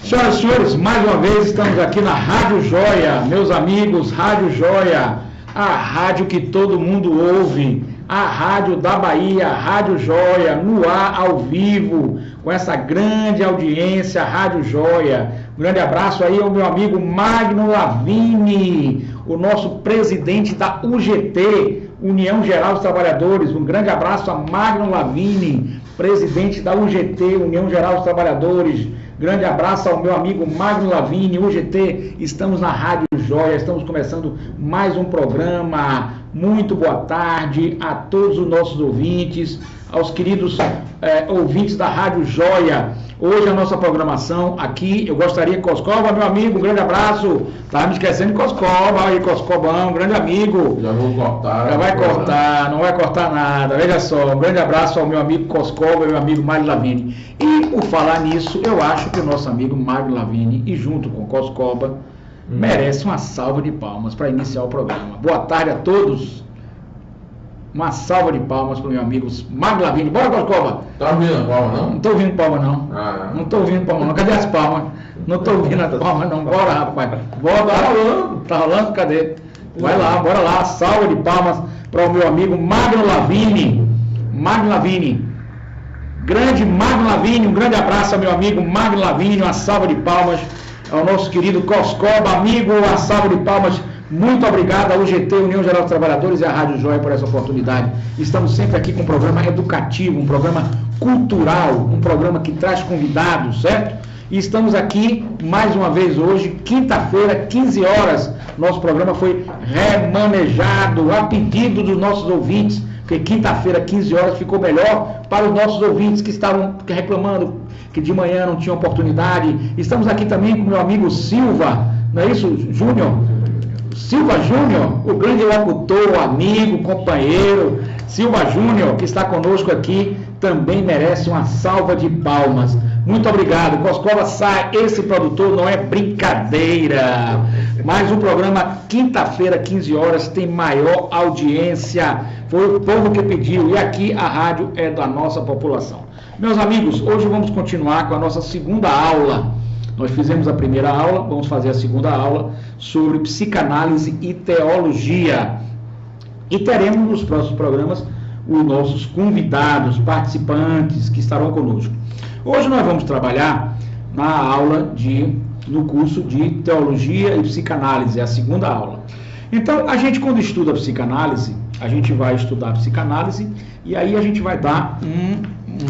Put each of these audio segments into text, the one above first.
Senhoras e senhores, mais uma vez estamos aqui na Rádio Joia, meus amigos, Rádio Joia, a rádio que todo mundo ouve, a rádio da Bahia, Rádio Joia, no ar, ao vivo, com essa grande audiência, Rádio Joia. Um grande abraço aí ao meu amigo Magno Lavini, o nosso presidente da UGT, União Geral dos Trabalhadores. Um grande abraço a Magno Lavini, presidente da UGT, União Geral dos Trabalhadores. Grande abraço ao meu amigo Magno Lavini, UGT. Estamos na Rádio Joia, estamos começando mais um programa. Muito boa tarde a todos os nossos ouvintes, aos queridos ouvintes da Rádio Joia. Hoje a nossa programação aqui, eu gostaria que Coscoba, meu amigo, um grande abraço. Estava me esquecendo de Coscoba, aí Coscobão, grande amigo. Já vou cortar. Já vai cortar, não vai cortar nada. Veja só, um grande abraço ao meu amigo Coscoba e meu amigo Mário Lavini. E por falar nisso, eu acho que o nosso amigo Mário Lavini, e junto com Coscoba, merece uma salva de palmas para iniciar o programa. Boa tarde a todos. Uma salva de palmas para o meu amigo Mário Lavini. Bora, Coscoba! Tá ouvindo a palma, não? Não estou ouvindo palma, não. Não estou ouvindo palma, não. Cadê as palmas? Não estou ouvindo as palmas, não. Bora, rapaz. Bora. Tá rolando. Tá rolando? Cadê? Vai lá, bora lá. Salva de palmas para o meu amigo Magno Lavini. Magno Lavini. Grande Magno Lavini. Um grande abraço ao meu amigo Magno Lavini. Uma salva de palmas ao nosso querido Coscoba, amigo. Uma salva de palmas. Muito obrigado à UGT, União Geral dos Trabalhadores, e à Rádio Joia por essa oportunidade. Estamos sempre aqui com um programa educativo, um programa cultural, um programa que traz convidados, certo? E estamos aqui mais uma vez hoje, quinta-feira, 15 horas. Nosso programa foi remanejado a pedido dos nossos ouvintes, porque quinta-feira, 15 horas, ficou melhor para os nossos ouvintes que estavam reclamando que de manhã não tinham oportunidade. Estamos aqui também com o meu amigo Silva, não é isso, Júnior? Silva Júnior, o grande locutor, amigo, companheiro, Silva Júnior, que está conosco aqui, também merece uma salva de palmas. Muito obrigado. Coscoba sai, esse produtor não é brincadeira. Mais um programa, quinta-feira, 15 horas, tem maior audiência. Foi o povo que pediu, e aqui a rádio é da nossa população. Meus amigos, hoje vamos continuar com a nossa segunda aula. Nós fizemos a primeira aula, vamos fazer a segunda aula sobre psicanálise e teologia. E teremos nos próximos programas os nossos convidados, participantes que estarão conosco. Hoje nós vamos trabalhar na aula no curso de teologia e psicanálise, é a segunda aula. Então, a gente quando estuda a psicanálise, a gente vai estudar a psicanálise e aí a gente vai dar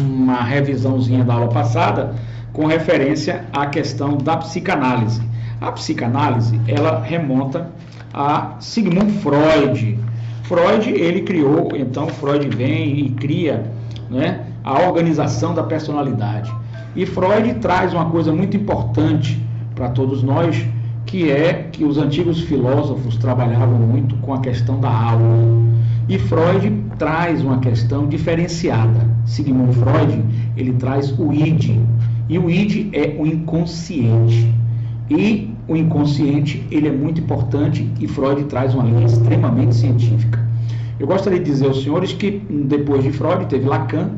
uma revisãozinha da aula passada com referência à questão da psicanálise. A psicanálise, ela remonta a Sigmund Freud. Freud, ele criou, então Freud vem e cria, né, a organização da personalidade. E Freud traz uma coisa muito importante para todos nós, que é que os antigos filósofos trabalhavam muito com a questão da alma. E Freud traz uma questão diferenciada. Sigmund Freud, ele traz o id. E o id é o inconsciente. E o inconsciente, ele é muito importante e Freud traz uma linha extremamente científica. Eu gostaria de dizer aos senhores que depois de Freud teve Lacan.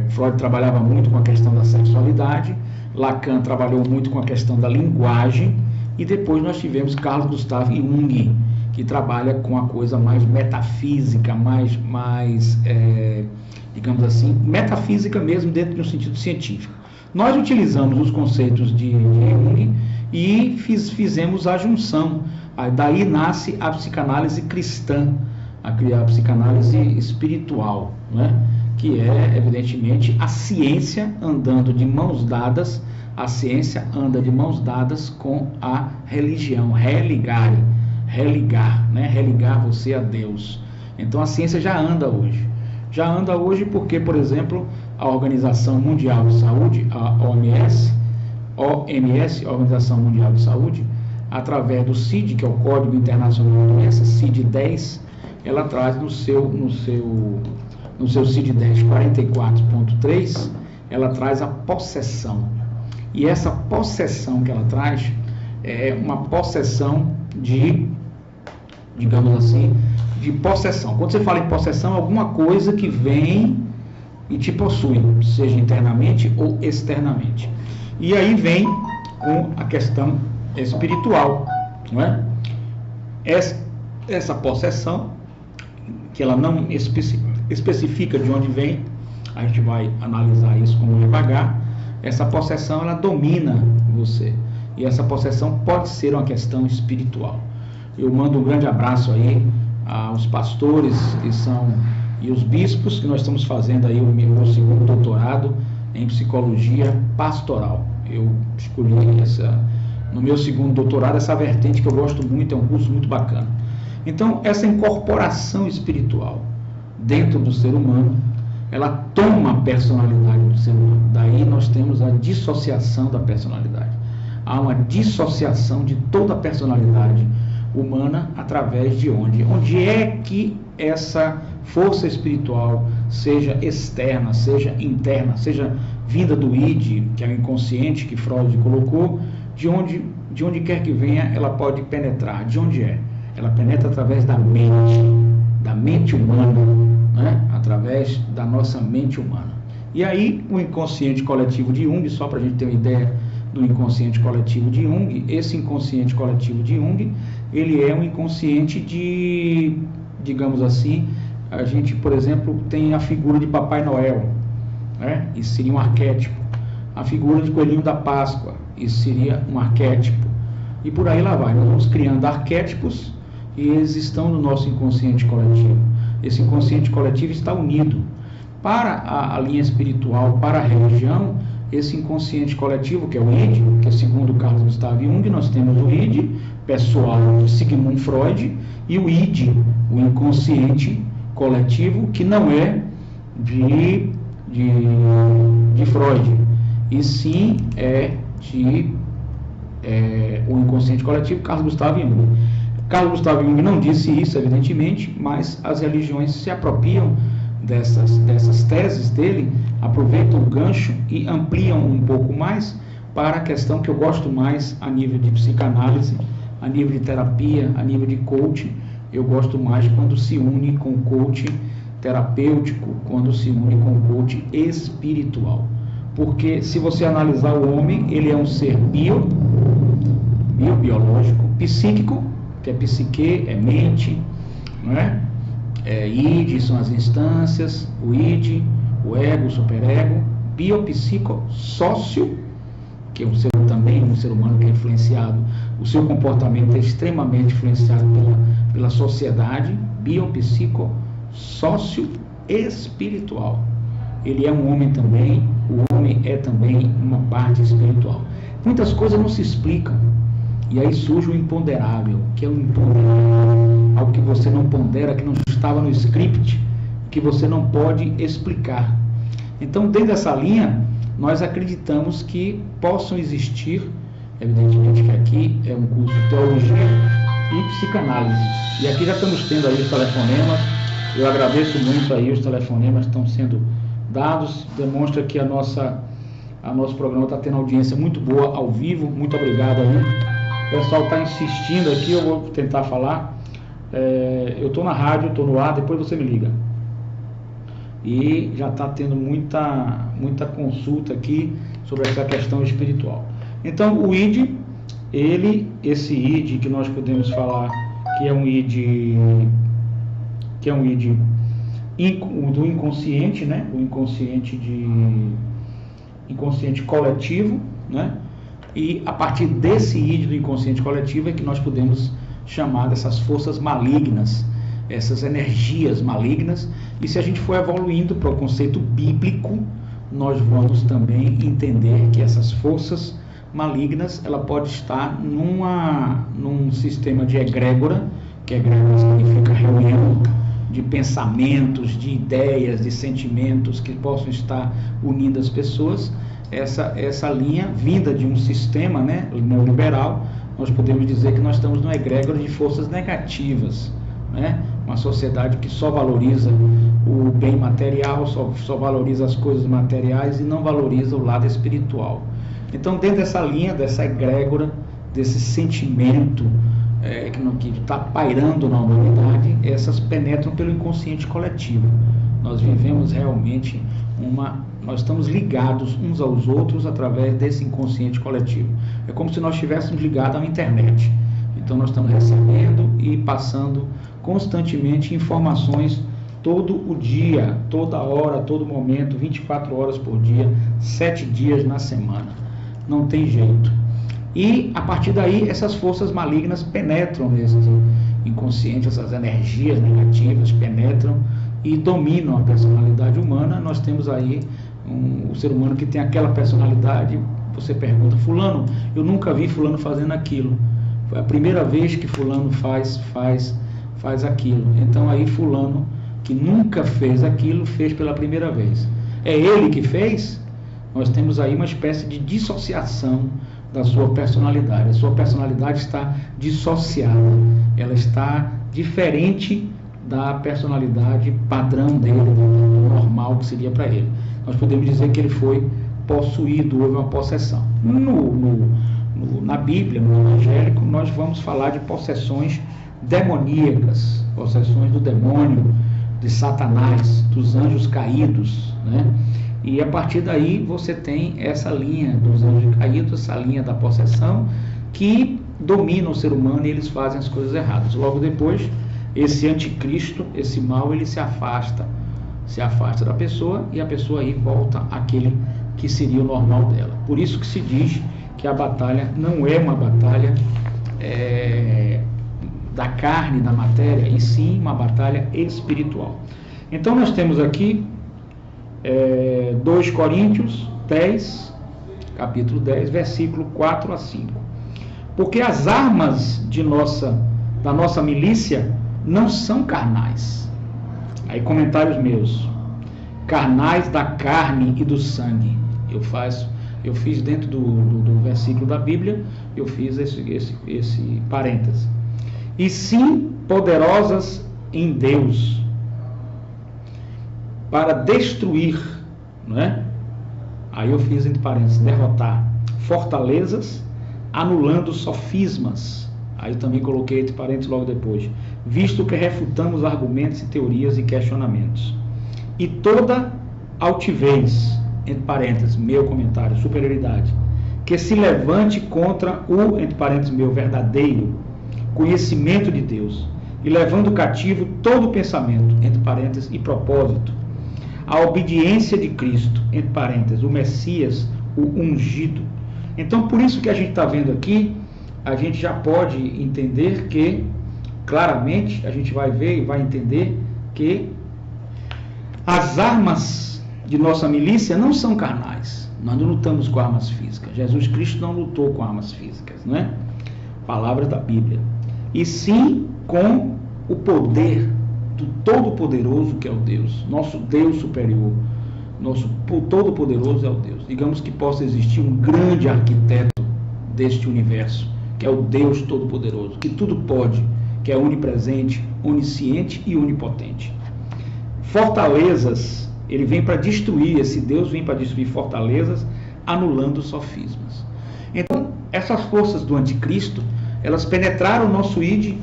Freud trabalhava muito com a questão da sexualidade, Lacan trabalhou muito com a questão da linguagem e depois nós tivemos Carl Gustav Jung, que trabalha com a coisa mais metafísica, digamos assim, metafísica mesmo dentro de um sentido científico. Nós utilizamos os conceitos de Jung e fizemos a junção. Daí nasce a psicanálise cristã, a psicanálise espiritual, né? Que é, evidentemente, a ciência andando de mãos dadas, a ciência anda de mãos dadas com a religião, religar, né? Religar você a Deus. Então a ciência já anda hoje porque, por exemplo, a Organização Mundial de Saúde, a OMS, Organização Mundial de Saúde, através do CID, que é o Código Internacional de Doenças, CID-10, ela traz no seu CID-10 44.3, ela traz a possessão. E essa possessão que ela traz é uma possessão digamos assim, de possessão. Quando você fala em possessão, é alguma coisa que vem e te possui, seja internamente ou externamente. E aí vem com a questão espiritual, não é? Essa possessão, que ela não especifica de onde vem, a gente vai analisar isso com devagar. Essa possessão, ela domina você, e essa possessão pode ser uma questão espiritual. Eu mando um grande abraço aí aos pastores e os bispos, que nós estamos fazendo aí o meu segundo doutorado em psicologia pastoral. Eu escolhi no meu segundo doutorado essa vertente que eu gosto muito, é um curso muito bacana. Então, essa incorporação espiritual dentro do ser humano, ela toma a personalidade do ser humano. Daí nós temos a dissociação da personalidade. Há uma dissociação de toda a personalidade humana através de onde? Onde é que essa força espiritual, seja externa, seja interna, seja vinda do id, que é o inconsciente que Freud colocou, de onde quer que venha, ela pode penetrar. De onde é? Ela penetra através da mente humana, né? Através da nossa mente humana. E aí, o inconsciente coletivo de Jung, só para a gente ter uma ideia do inconsciente coletivo de Jung, esse inconsciente coletivo de Jung, ele é um inconsciente de, digamos assim, a gente, por exemplo, tem a figura de Papai Noel, né? Isso seria um arquétipo. A figura de Coelhinho da Páscoa, isso seria um arquétipo. E por aí lá vai, nós vamos criando arquétipos e eles estão no nosso inconsciente coletivo. Esse inconsciente coletivo está unido. Para a linha espiritual, para a religião, esse inconsciente coletivo, que é o id, que é segundo Carl Gustav Jung, nós temos o id pessoal de Sigmund Freud e o id, o inconsciente coletivo, que não é de Freud, e sim o inconsciente coletivo Carl Gustav Jung. Carl Gustav Jung não disse isso, evidentemente, mas as religiões se apropriam dessas teses dele, aproveitam o gancho e ampliam um pouco mais para a questão que eu gosto mais a nível de psicanálise, a nível de terapia, a nível de coaching. Eu gosto mais quando se une com o coaching terapêutico, quando se une com o coaching espiritual. Porque se você analisar o homem, ele é um ser biológico, psíquico, que é psique, é mente, não é? Id são as instâncias, o id, o ego, o superego, biopsico, sócio, que é um ser humano que é influenciado, o seu comportamento é extremamente influenciado pela sociedade, biopsico, sócio espiritual. Ele é um homem também, o homem é também uma parte espiritual. Muitas coisas não se explicam, e aí surge o imponderável, que é o imponderável, algo que você não pondera, que não estava no script, que você não pode explicar. Então, dentro dessa linha, nós acreditamos que possam existir, evidentemente que aqui é um curso de teologia e psicanálise, e aqui já estamos tendo aí os telefonemas. Eu agradeço muito aí, os telefonemas estão sendo dados, demonstra que o nosso programa está tendo audiência muito boa ao vivo. Muito obrigado aí. O pessoal está insistindo aqui, eu vou tentar falar. Eu estou na rádio, estou no ar, depois você me liga. E já está tendo muita consulta aqui sobre essa questão espiritual. Então, o id, esse id que nós podemos falar que é um id do inconsciente, né? O inconsciente coletivo, né? E a partir desse id do inconsciente coletivo é que nós podemos chamar dessas forças malignas, essas energias malignas. E se a gente for evoluindo para o conceito bíblico, nós vamos também entender que essas forças malignas, ela pode estar num sistema de egrégora, que egrégora significa reunião de pensamentos, de ideias, de sentimentos que possam estar unindo as pessoas. Essa linha vinda de um sistema, né, neoliberal, nós podemos dizer que nós estamos numa egrégora de forças negativas, né? Uma sociedade que só valoriza o bem material, só valoriza as coisas materiais e não valoriza o lado espiritual. Então, dentro dessa linha, dessa egrégora, desse sentimento que está pairando na humanidade, essas penetram pelo inconsciente coletivo. Nós vivemos realmente uma Nós estamos ligados uns aos outros através desse inconsciente coletivo. É como se nós estivéssemos ligados à internet. Então nós estamos recebendo e passando constantemente informações todo o dia, toda hora, todo momento, 24 horas por dia, 7 dias na semana. Não tem jeito. E a partir daí essas forças malignas penetram nesse inconsciente, essas energias negativas penetram e dominam a personalidade humana. Nós temos aí o ser humano que tem aquela personalidade. Você pergunta: fulano, eu nunca vi fulano fazendo aquilo. Foi a primeira vez que fulano faz aquilo. Então aí fulano, que nunca fez aquilo, fez pela primeira vez. É ele que fez? Nós temos aí uma espécie de dissociação da sua personalidade. A sua personalidade está dissociada. Ela está diferente da personalidade padrão dele, do normal que seria para ele. Nós podemos dizer que ele foi possuído, houve uma possessão. Na Bíblia, no evangélico, nós vamos falar de possessões demoníacas, possessões do demônio, de Satanás, dos anjos caídos, né? E a partir daí você tem essa linha dos anjos caídos, essa linha da possessão, que domina o ser humano e eles fazem as coisas erradas. Logo depois, esse anticristo, esse mal, ele se afasta da pessoa, e a pessoa aí volta àquele que seria o normal dela. Por isso que se diz que a batalha não é uma batalha da carne, da matéria, e sim uma batalha espiritual. Então nós temos aqui 2 Coríntios 10, capítulo 10, versículo 4 a 5. Porque as armas da nossa milícia não são carnais. Aí comentários meus: carnais da carne e do sangue. Eu fiz dentro do versículo da Bíblia, eu fiz esse parêntese. E sim poderosas em Deus para destruir, não é? Aí eu fiz entre parênteses, derrotar fortalezas, anulando sofismas. Aí eu também coloquei entre parênteses logo depois, visto que refutamos argumentos e teorias e questionamentos. E toda altivez, entre parênteses, meu comentário, superioridade, que se levante contra o, entre parênteses, meu verdadeiro conhecimento de Deus, e levando cativo todo pensamento, entre parênteses, e propósito, a obediência de Cristo, entre parênteses, o Messias, o ungido. Então, por isso que a gente está vendo aqui, a gente já pode entender que, claramente, a gente vai ver e vai entender que as armas de nossa milícia não são carnais. Nós não lutamos com armas físicas. Jesus Cristo não lutou com armas físicas, não é? Palavra da Bíblia. E sim com o poder do Todo-Poderoso, que é o Deus, nosso Deus superior, nosso Todo-Poderoso é o Deus. Digamos que possa existir um grande arquiteto deste universo, que é o Deus Todo-Poderoso, que tudo pode, que é onipresente, onisciente e onipotente. Fortalezas, ele vem para destruir, esse Deus vem para destruir fortalezas, anulando sofismas. Então, essas forças do anticristo, elas penetraram o nosso id,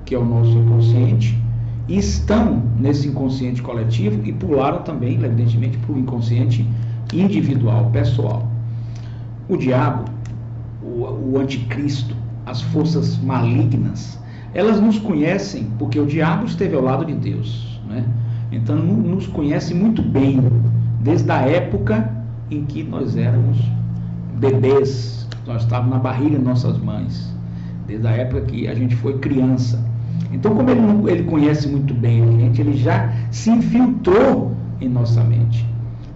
que é o nosso inconsciente, e estão nesse inconsciente coletivo e pularam também, evidentemente, para o inconsciente individual, pessoal. O diabo, o anticristo, as forças malignas, elas nos conhecem porque o diabo esteve ao lado de Deus, né? Então nos conhece muito bem, desde a época em que nós éramos bebês, nós estávamos na barriga de nossas mães, desde a época que a gente foi criança. Então, como ele conhece muito bem a gente, ele já se infiltrou em nossa mente,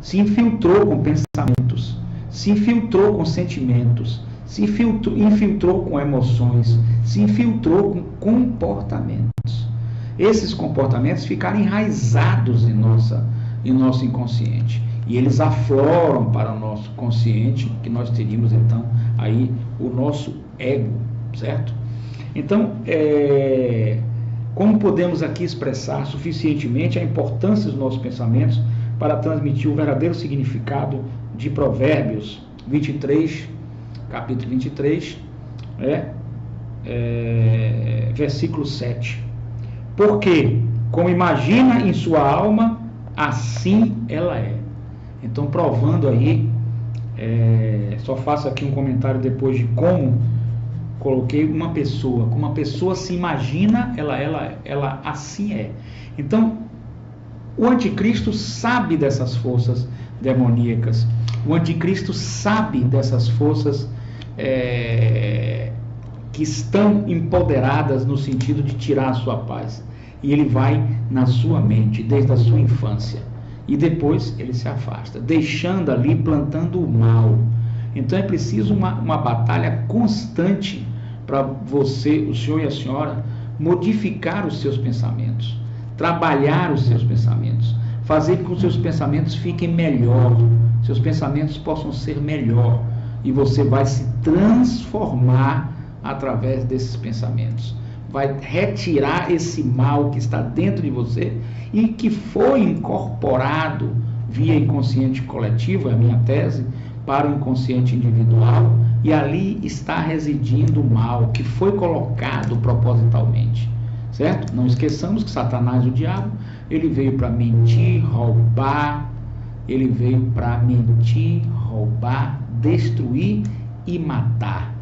se infiltrou com pensamentos, se infiltrou com sentimentos, se infiltrou com emoções, se infiltrou com comportamentos. Esses comportamentos ficaram enraizados em nosso inconsciente, e eles afloram para o nosso consciente, que nós teríamos então aí o nosso ego, certo? Então, como podemos aqui expressar suficientemente a importância dos nossos pensamentos para transmitir o verdadeiro significado de Provérbios 23, capítulo 23, versículo 7. Porque, como imagina em sua alma, assim ela é. Então, provando aí, só faço aqui um comentário depois de como coloquei como uma pessoa se imagina, ela assim é. Então, o anticristo sabe dessas forças demoníacas, o anticristo sabe dessas forças que estão empoderadas no sentido de tirar a sua paz, e ele vai na sua mente desde a sua infância, e depois ele se afasta, deixando ali, plantando o mal. Então é preciso uma batalha constante para você, o senhor e a senhora, modificar os seus pensamentos, trabalhar os seus pensamentos, fazer com que os seus pensamentos fiquem melhor, seus pensamentos possam ser melhor, e você vai se transformar através desses pensamentos, vai retirar esse mal que está dentro de você e que foi incorporado via inconsciente coletivo, é a minha tese, para o inconsciente individual, e ali está residindo o mal que foi colocado propositalmente, certo? Não esqueçamos que Satanás, o diabo, ele veio para mentir, roubar, ele veio para mentir, roubar, destruir e matar.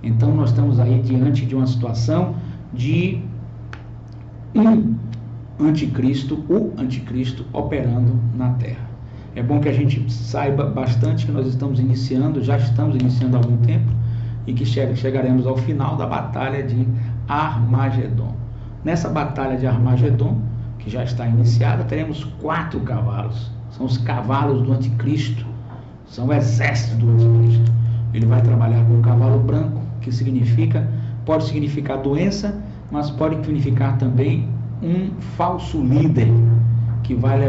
Então nós estamos aí diante de uma situação de o anticristo operando na Terra. É bom que a gente saiba bastante que nós já estamos iniciando há algum tempo, e que chegaremos ao final da batalha de Armagedon. Nessa batalha de Armagedon, que já está iniciada, teremos 4 cavalos. São os cavalos do anticristo, são o exército do anticristo. Ele vai trabalhar com o cavalo branco, que pode significar doença, mas pode significar também um falso líder, que vai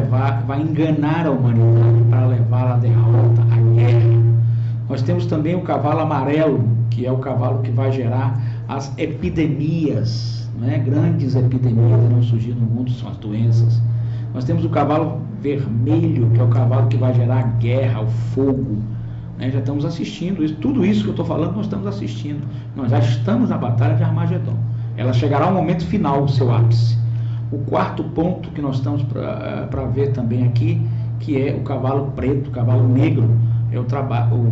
enganar a humanidade para levá-la à derrota, à guerra. Nós temos também o cavalo amarelo, que é o cavalo que vai gerar as epidemias, né? Grandes epidemias vão surgir no mundo, são as doenças. Nós temos o cavalo vermelho, que é o cavalo que vai gerar a guerra, o fogo, né? Já estamos assistindo isso, tudo isso que eu estou falando, nós estamos assistindo. Nós já estamos na batalha de Armagedon. Ela chegará ao momento final, o seu ápice. O quarto ponto que nós estamos para ver também aqui, que é o cavalo preto, o cavalo negro, é o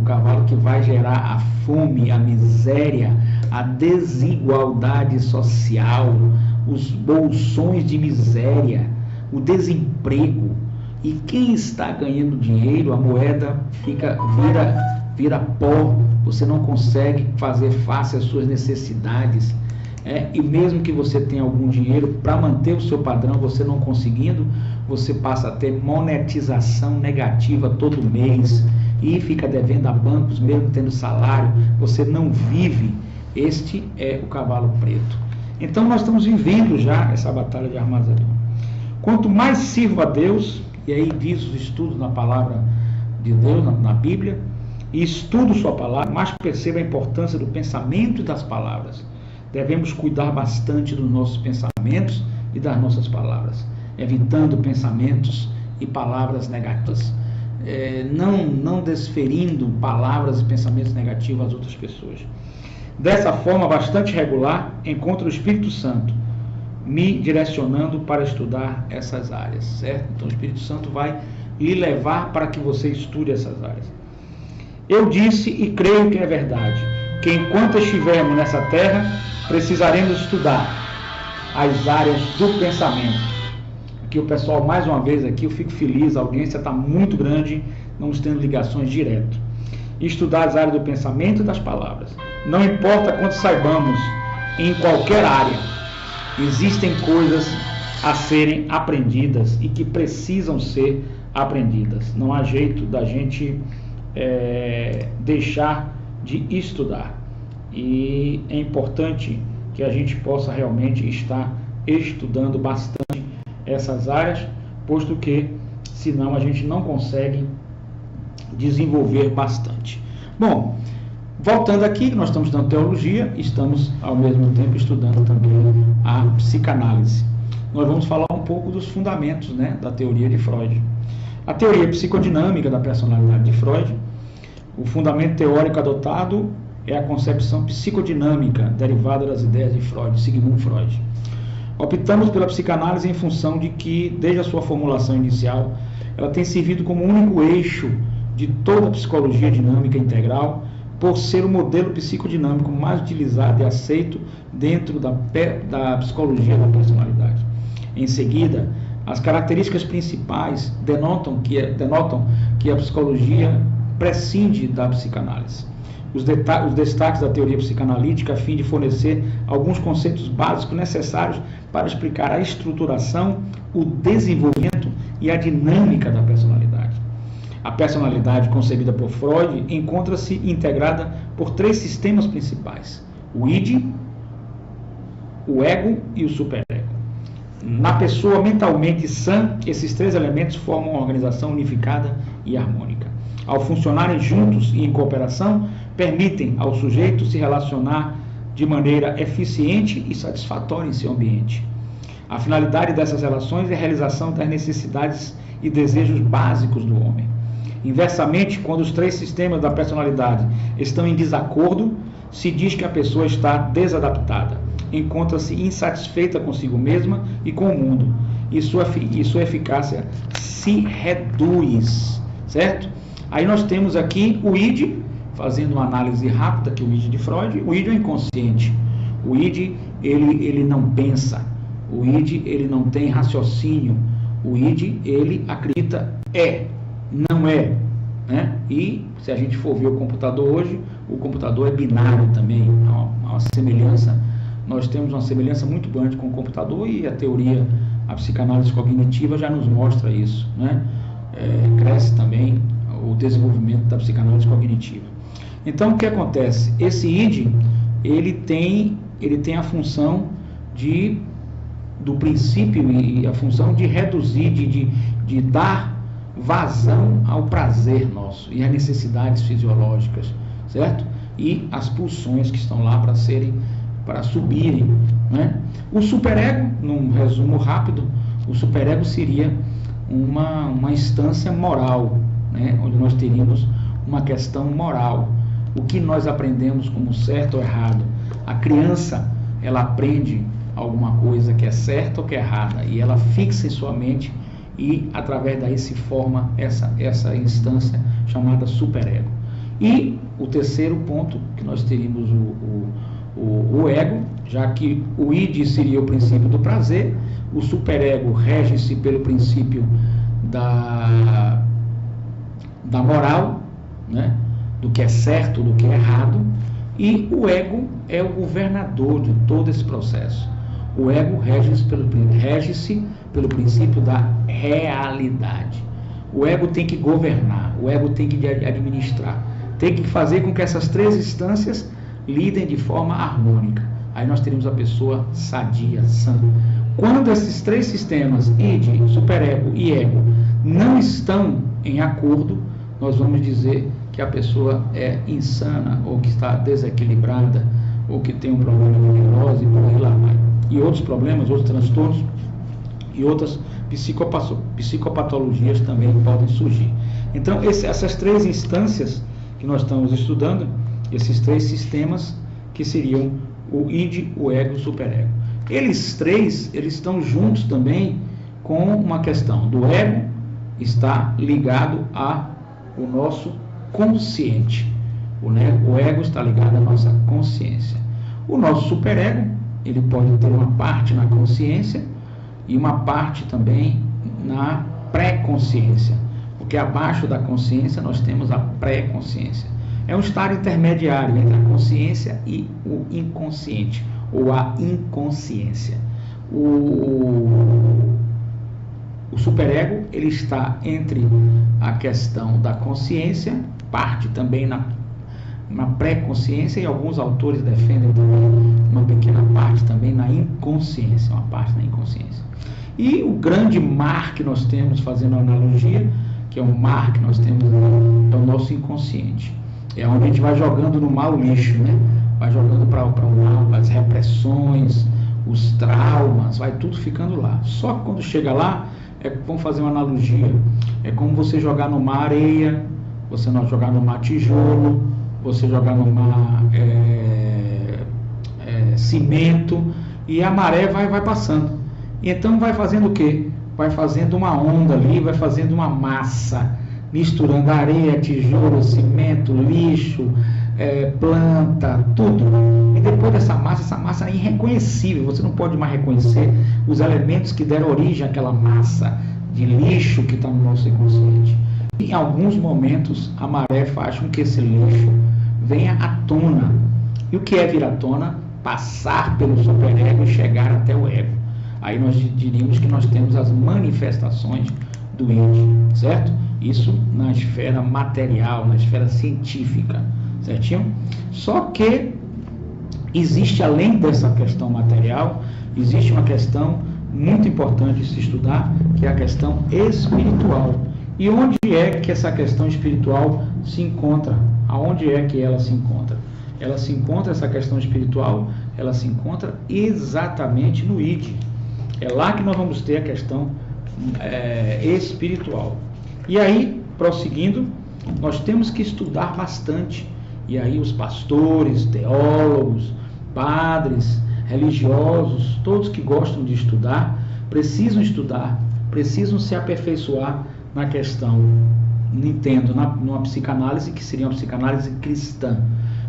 cavalo que vai gerar a fome, a miséria, a desigualdade social, os bolsões de miséria, o desemprego. E quem está ganhando dinheiro, a moeda vira pó, você não consegue fazer face às suas necessidades. E mesmo que você tenha algum dinheiro, para manter o seu padrão, você não conseguindo, você passa a ter monetização negativa todo mês e fica devendo a bancos, mesmo tendo salário, você não vive. Este é o cavalo preto. Então nós estamos vivendo já essa batalha de Armagedon. Quanto mais sirvo a Deus, e aí diz os estudos na palavra de Deus, na Bíblia, e estudo sua palavra, mais percebo a importância do pensamento e das palavras. Devemos cuidar bastante dos nossos pensamentos e das nossas palavras, evitando pensamentos e palavras negativas, não desferindo palavras e pensamentos negativos às outras pessoas. Dessa forma bastante regular, encontro o Espírito Santo me direcionando para estudar essas áreas, certo? Então o Espírito Santo vai lhe levar para que você estude essas áreas. Eu disse e creio que é verdade, que enquanto estivermos nessa terra, precisaremos estudar as áreas do pensamento. Aqui o pessoal, mais uma vez aqui, eu fico feliz, a audiência está muito grande, não tendo ligações direto. Estudar as áreas do pensamento e das palavras. Não importa quanto saibamos em qualquer área, existem coisas a serem aprendidas e que precisam ser aprendidas. Não há jeito da gente deixar de estudar. E é importante que a gente possa realmente estar estudando bastante essas áreas, posto que senão a gente não consegue desenvolver bastante. Bom, voltando aqui, nós estamos estudando teologia, estamos ao mesmo tempo estudando também a psicanálise. Nós vamos falar um pouco dos fundamentos, né, da teoria de Freud. A teoria psicodinâmica da personalidade de Freud, o fundamento teórico adotado é a concepção psicodinâmica derivada das ideias de Freud, Sigmund Freud. Optamos pela psicanálise em função de que, desde a sua formulação inicial, ela tem servido como único eixo de toda a psicologia dinâmica integral, por ser o modelo psicodinâmico mais utilizado e aceito dentro da psicologia da personalidade. Em seguida, as características principais denotam que a psicologia prescinde da psicanálise. Os destaques da teoria psicanalítica a fim de fornecer alguns conceitos básicos necessários para explicar a estruturação, o desenvolvimento e a dinâmica da personalidade. A personalidade concebida por Freud encontra-se integrada por 3 sistemas principais: o id, o ego e o superego. Na pessoa mentalmente sã, esses 3 elementos formam uma organização unificada e harmônica. Ao funcionarem juntos e em cooperação, permitem ao sujeito se relacionar de maneira eficiente e satisfatória em seu ambiente. A finalidade dessas relações é a realização das necessidades e desejos básicos do homem. Inversamente, quando os 3 sistemas da personalidade estão em desacordo, se diz que a pessoa está desadaptada, encontra-se insatisfeita consigo mesma e com o mundo, e sua eficácia se reduz, certo? Aí nós temos aqui o id, fazendo uma análise rápida, que o id de Freud. O id é o inconsciente. O id, ele não pensa. O id, ele não tem raciocínio. O id, ele acredita não é, né? E se a gente for ver o computador hoje, o computador é binário também, uma semelhança. Nós temos uma semelhança muito grande com o computador, e a psicanálise cognitiva já nos mostra isso, né? Cresce também o desenvolvimento da psicanálise cognitiva. Então, o que acontece? Esse id, ele tem a função do princípio e a função de reduzir, de dar vazão ao prazer nosso e às necessidades fisiológicas, certo? E as pulsões que estão lá para subirem, né? O superego, num resumo rápido, o superego seria uma instância moral, né? Onde nós teríamos uma questão moral. O que nós aprendemos como certo ou errado? A criança, ela aprende alguma coisa que é certa ou que é errada, e ela fixa em sua mente, e através daí se forma essa instância chamada superego. E o terceiro ponto, que nós teríamos o ego, já que o id seria o princípio do prazer, o superego rege-se pelo princípio da moral, né? Do que é certo, do que é errado, e o ego é o governador de todo esse processo. O ego rege-se pelo princípio da realidade. O ego tem que governar, o ego tem que administrar, tem que fazer com que essas 3 instâncias lidem de forma harmônica. Aí nós teremos a pessoa sadia, sã. Quando esses 3 sistemas, id, superego e ego, não estão em acordo, nós vamos dizer que a pessoa é insana, ou que está desequilibrada, ou que tem um problema de neurose, e por aí lá vai. E outros problemas, outros transtornos e outras psicopatologias também podem surgir. Então, essas 3 instâncias que nós estamos estudando, esses 3 sistemas, que seriam o id, o ego e o superego. Eles 3, eles estão juntos também com uma questão do ego, está ligado ao nosso consciente. O ego está ligado à nossa consciência. O nosso superego, ele pode ter uma parte na consciência e uma parte também na pré-consciência, porque abaixo da consciência nós temos a pré-consciência. É um estado intermediário entre a consciência e o inconsciente, ou a inconsciência. O superego, ele está entre a questão da consciência, parte também na pré-consciência, e alguns autores defendem também uma pequena parte também na inconsciência, uma parte na inconsciência. E o grande mar que nós temos, fazendo a analogia, que é um mar que nós temos, é o nosso inconsciente. É onde a gente vai jogando no mar o lixo, né? Vai jogando para o mar as repressões, os traumas, vai tudo ficando lá. Só que quando chega lá, vamos fazer uma analogia, é como você jogar no mar areia, você não jogar no mar tijolo, você jogar no mar cimento, e a maré vai passando. E então vai fazendo o quê? vai fazendo uma onda ali, vai fazendo uma massa, misturando areia, tijolo, cimento, lixo, planta, tudo. E depois dessa massa, essa massa é irreconhecível, você não pode mais reconhecer os elementos que deram origem àquela massa de lixo que está no nosso inconsciente. Em alguns momentos, a maré faz com que esse lixo venha à tona. E o que é vir à tona? Passar pelo superego e chegar até o ego. Aí nós diríamos que nós temos as manifestações do id, certo? Isso na esfera material, na esfera científica, certinho? Só que existe, além dessa questão material, existe uma questão muito importante de se estudar, que é a questão espiritual. E onde é que essa questão espiritual se encontra? Aonde é que ela se encontra? Ela se encontra, essa questão espiritual, ela se encontra exatamente no id. É lá que nós vamos ter a questão espiritual. E aí, prosseguindo, nós temos que estudar bastante. E aí os pastores, teólogos, padres, religiosos, todos que gostam de estudar, precisam se aperfeiçoar na questão, entendo, numa psicanálise que seria uma psicanálise cristã.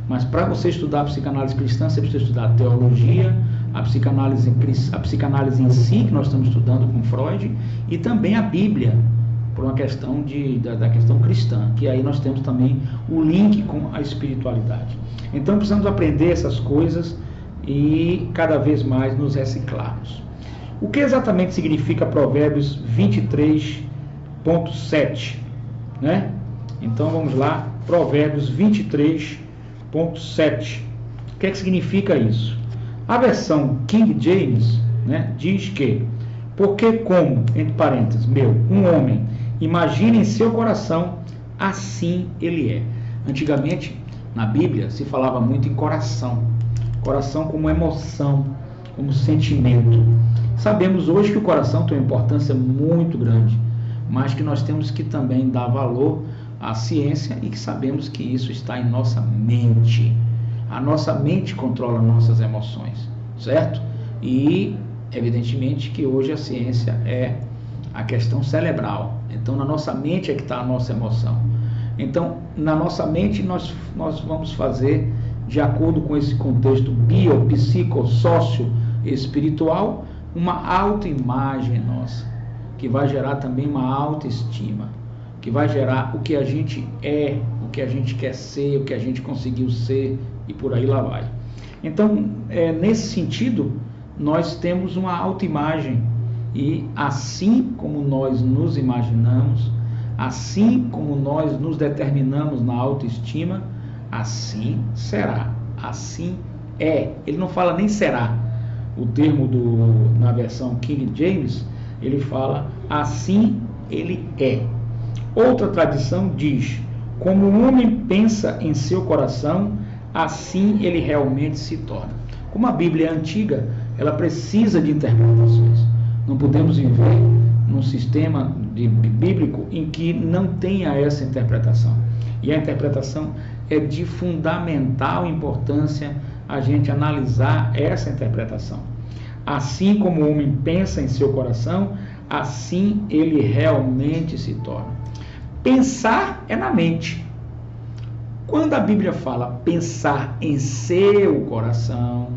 Mas para você estudar a psicanálise cristã, você precisa estudar a teologia, a psicanálise em si, que nós estamos estudando com Freud, e também a Bíblia, por uma questão da questão cristã, que aí nós temos também o link com a espiritualidade. Então precisamos aprender essas coisas e cada vez mais nos reciclarmos. O que exatamente significa Provérbios 23.7, né? Então vamos lá, Provérbios 23.7. O que é que significa isso? A versão King James, né, diz que, porque como, entre parênteses, um homem imagina em seu coração, assim ele é. Antigamente, na Bíblia, se falava muito em coração. Coração como emoção, como sentimento. Sabemos hoje que o coração tem uma importância muito grande, mas que nós temos que também dar valor à ciência e que sabemos que isso está em nossa mente. A nossa mente controla nossas emoções, certo? E, evidentemente, que hoje a ciência é a questão cerebral. Então, na nossa mente é que está a nossa emoção. Então, na nossa mente, nós vamos fazer, de acordo com esse contexto bio, psico, sócio, espiritual, uma autoimagem nossa, que vai gerar também uma autoestima, que vai gerar o que a gente é, o que a gente quer ser, o que a gente conseguiu ser, e por aí lá vai. Então, nesse sentido, nós temos uma autoimagem, e assim como nós nos imaginamos, assim como nós nos determinamos na autoestima, assim será, assim é. Ele não fala nem será. O termo na versão King James, ele fala assim ele é. Outra tradição diz, como o homem pensa em seu coração, assim ele realmente se torna. Como a Bíblia é antiga, ela precisa de interpretações. Não podemos viver num sistema bíblico em que não tenha essa interpretação. E a interpretação é de fundamental importância a gente analisar essa interpretação. Assim como o homem pensa em seu coração, assim ele realmente se torna. Pensar é na mente. Quando a Bíblia fala pensar em seu coração,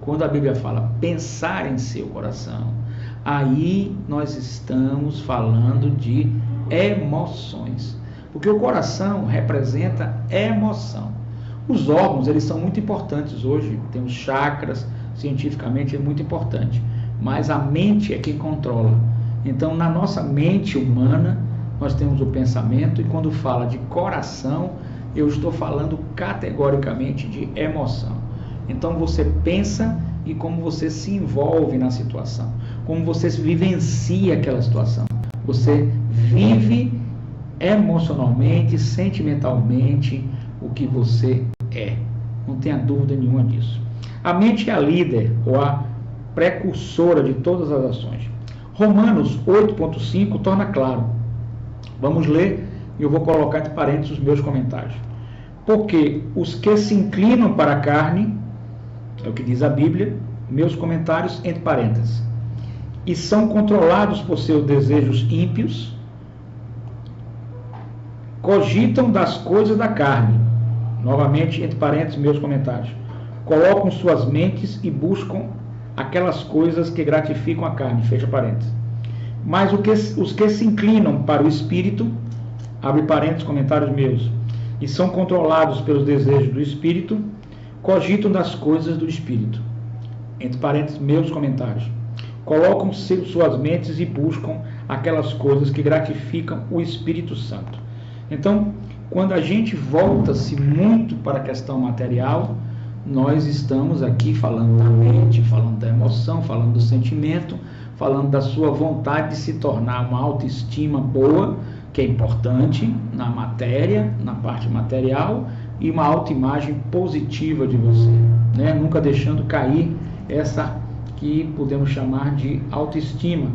quando a Bíblia fala pensar em seu coração, aí nós estamos falando de emoções. Porque o coração representa emoção. Os órgãos, eles são muito importantes hoje. Tem os chakras, cientificamente é muito importante. Mas a mente é quem controla. Então, na nossa mente humana, nós temos o pensamento. E quando fala de coração, eu estou falando categoricamente de emoção. Então, você pensa e como você se envolve na situação. Como você vivencia aquela situação. Você vive emocionalmente, sentimentalmente, o que você é. Não tenha dúvida nenhuma disso. A mente é a líder ou a precursora de todas as ações. Romanos 8.5 torna claro. Vamos ler e eu vou colocar entre parênteses os meus comentários. Porque os que se inclinam para a carne, é o que diz a Bíblia, meus comentários entre parênteses. e são controlados por seus desejos ímpios, cogitam das coisas da carne. Novamente, entre parênteses, meus comentários. Colocam suas mentes e buscam aquelas coisas que gratificam a carne, fecha parênteses. Mas os que se inclinam para o espírito, abre parênteses, comentários meus, e são controlados pelos desejos do espírito, cogitam das coisas do espírito, entre parênteses, meus comentários. Colocam suas mentes e buscam aquelas coisas que gratificam o Espírito Santo. Então, quando a gente volta-se muito para a questão material, nós estamos aqui falando da mente, falando da emoção, falando do sentimento, falando da sua vontade de se tornar uma autoestima boa, que é importante na matéria, na parte material, e uma autoimagem positiva de você, né? Nunca deixando cair essa que podemos chamar de autoestima,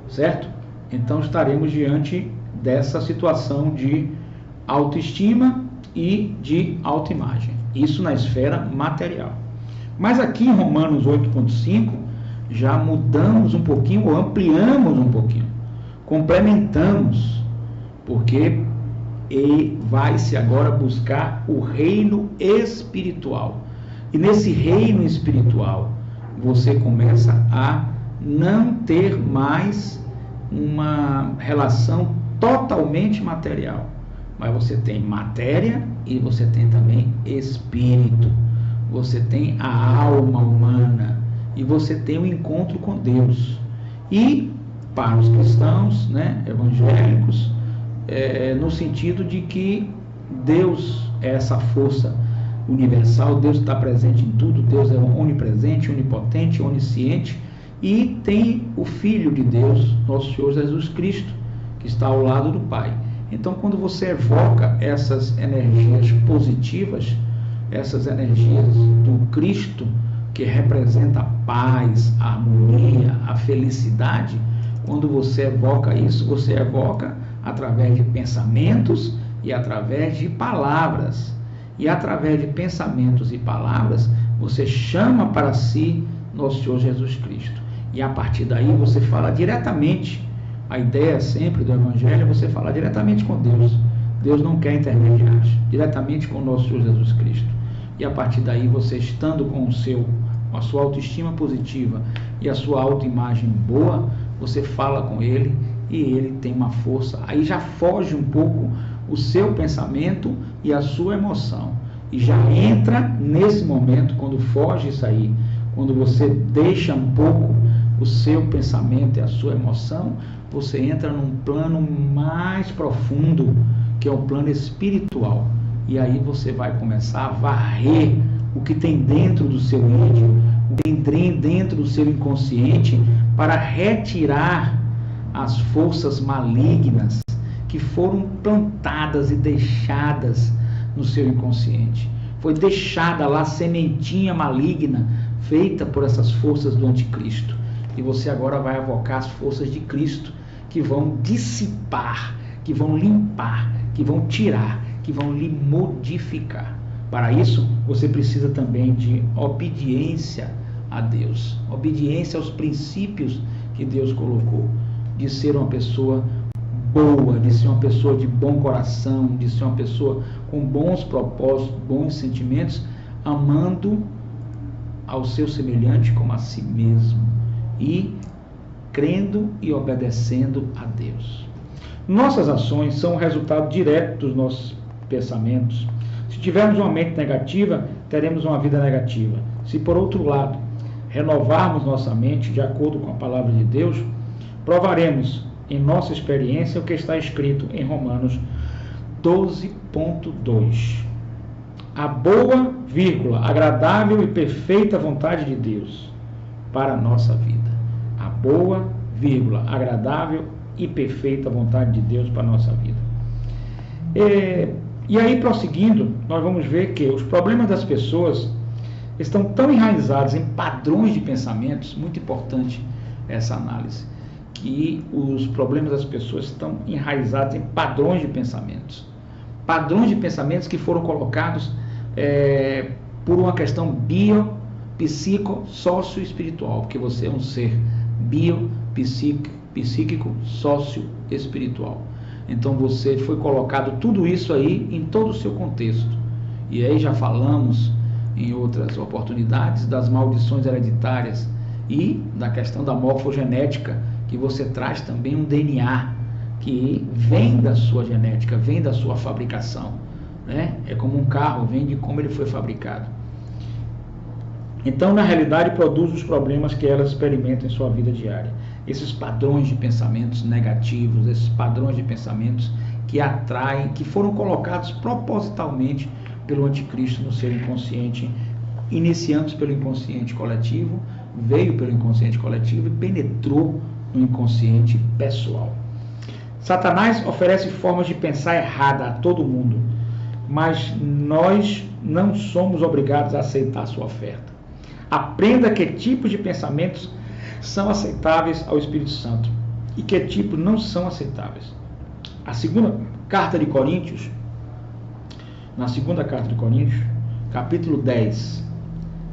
certo? Então estaremos diante dessa situação de autoestima e de autoimagem, isso na esfera material. Mas aqui em Romanos 8.5 já mudamos um pouquinho, ou ampliamos um pouquinho, complementamos, porque vai-se agora buscar o reino espiritual. E nesse reino espiritual, você começa a não ter mais uma relação totalmente material. Mas você tem matéria e você tem também espírito. Você tem a alma humana e você tem o encontro com Deus. E para os cristãos, né, evangélicos, no sentido de que Deus é essa força universal, Deus está presente em tudo, Deus é onipresente, onipotente, onisciente, e tem o Filho de Deus, nosso Senhor Jesus Cristo, que está ao lado do Pai. Então, quando você evoca essas energias positivas, essas energias do Cristo, que representa a paz, a harmonia, a felicidade, quando você evoca isso, você evoca através de pensamentos e através de palavras. E através de pensamentos e palavras, você chama para si nosso Senhor Jesus Cristo. E a partir daí você fala diretamente. A ideia sempre do Evangelho é você falar diretamente com Deus. Deus não quer intermediários, diretamente com nosso Senhor Jesus Cristo. E a partir daí você estando com a sua autoestima positiva e a sua autoimagem boa, você fala com Ele e Ele tem uma força. Aí já foge um pouco o seu pensamento e a sua emoção. E já entra nesse momento, quando foge isso aí, quando você deixa um pouco o seu pensamento e a sua emoção, você entra num plano mais profundo, que é o plano espiritual. E aí você vai começar a varrer o que tem dentro do seu íntimo, o que tem dentro do seu inconsciente, para retirar as forças malignas que foram plantadas e deixadas no seu inconsciente. Foi deixada lá a sementinha maligna feita por essas forças do anticristo. E você agora vai evocar as forças de Cristo, que vão dissipar, que vão limpar, que vão tirar, que vão lhe modificar. Para isso, você precisa também de obediência a Deus, obediência aos princípios que Deus colocou, de ser uma pessoa boa, de ser uma pessoa de bom coração, de ser uma pessoa com bons propósitos, bons sentimentos, amando ao seu semelhante como a si mesmo e crendo e obedecendo a Deus. Nossas ações são o resultado direto dos nossos pensamentos. Se tivermos uma mente negativa, teremos uma vida negativa. Se, por outro lado, renovarmos nossa mente de acordo com a palavra de Deus, provaremos em nossa experiência o que está escrito em Romanos 12.2. A boa, agradável e perfeita vontade de Deus para a nossa vida. A boa, agradável e perfeita vontade de Deus para a nossa vida. E aí, prosseguindo, nós vamos ver que os problemas das pessoas estão tão enraizados em padrões de pensamentos, muito importante essa análise, que os problemas das pessoas estão enraizados em padrões de pensamentos. Padrões de pensamentos que foram colocados por uma questão psico, sócio-espiritual, porque você é um ser psíquico, sócio-espiritual. Então você foi colocado tudo isso aí em todo o seu contexto. E aí já falamos em outras oportunidades das maldições hereditárias e da questão da morfogenética, que você traz também um DNA que vem da sua genética, vem da sua fabricação, né? É como um carro, vem de como ele foi fabricado. Então, na realidade, produz os problemas que ela experimenta em sua vida diária. Esses padrões de pensamentos negativos, esses padrões de pensamentos que atraem, que foram colocados propositalmente pelo anticristo no seu inconsciente, iniciando pelo inconsciente coletivo, veio pelo inconsciente coletivo e penetrou no inconsciente pessoal. Satanás oferece formas de pensar errada a todo mundo, mas nós não somos obrigados a aceitar sua oferta. Aprenda que tipos de pensamentos são aceitáveis ao Espírito Santo e que tipos não são aceitáveis. A segunda carta de Coríntios, na segunda carta de Coríntios, capítulo 10,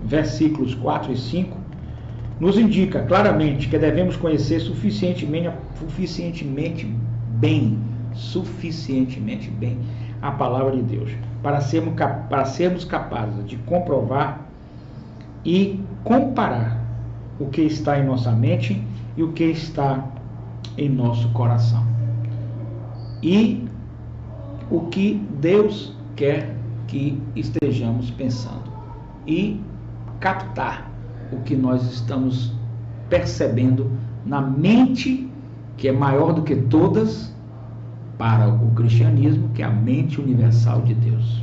versículos 4 e 5, nos indica claramente que devemos conhecer suficientemente bem a palavra de Deus, para sermos capazes de comprovar e comparar o que está em nossa mente e o que está em nosso coração. E o que Deus quer que estejamos pensando. E captar o que nós estamos percebendo na mente, que é maior do que todas, para o cristianismo, que é a mente universal de Deus.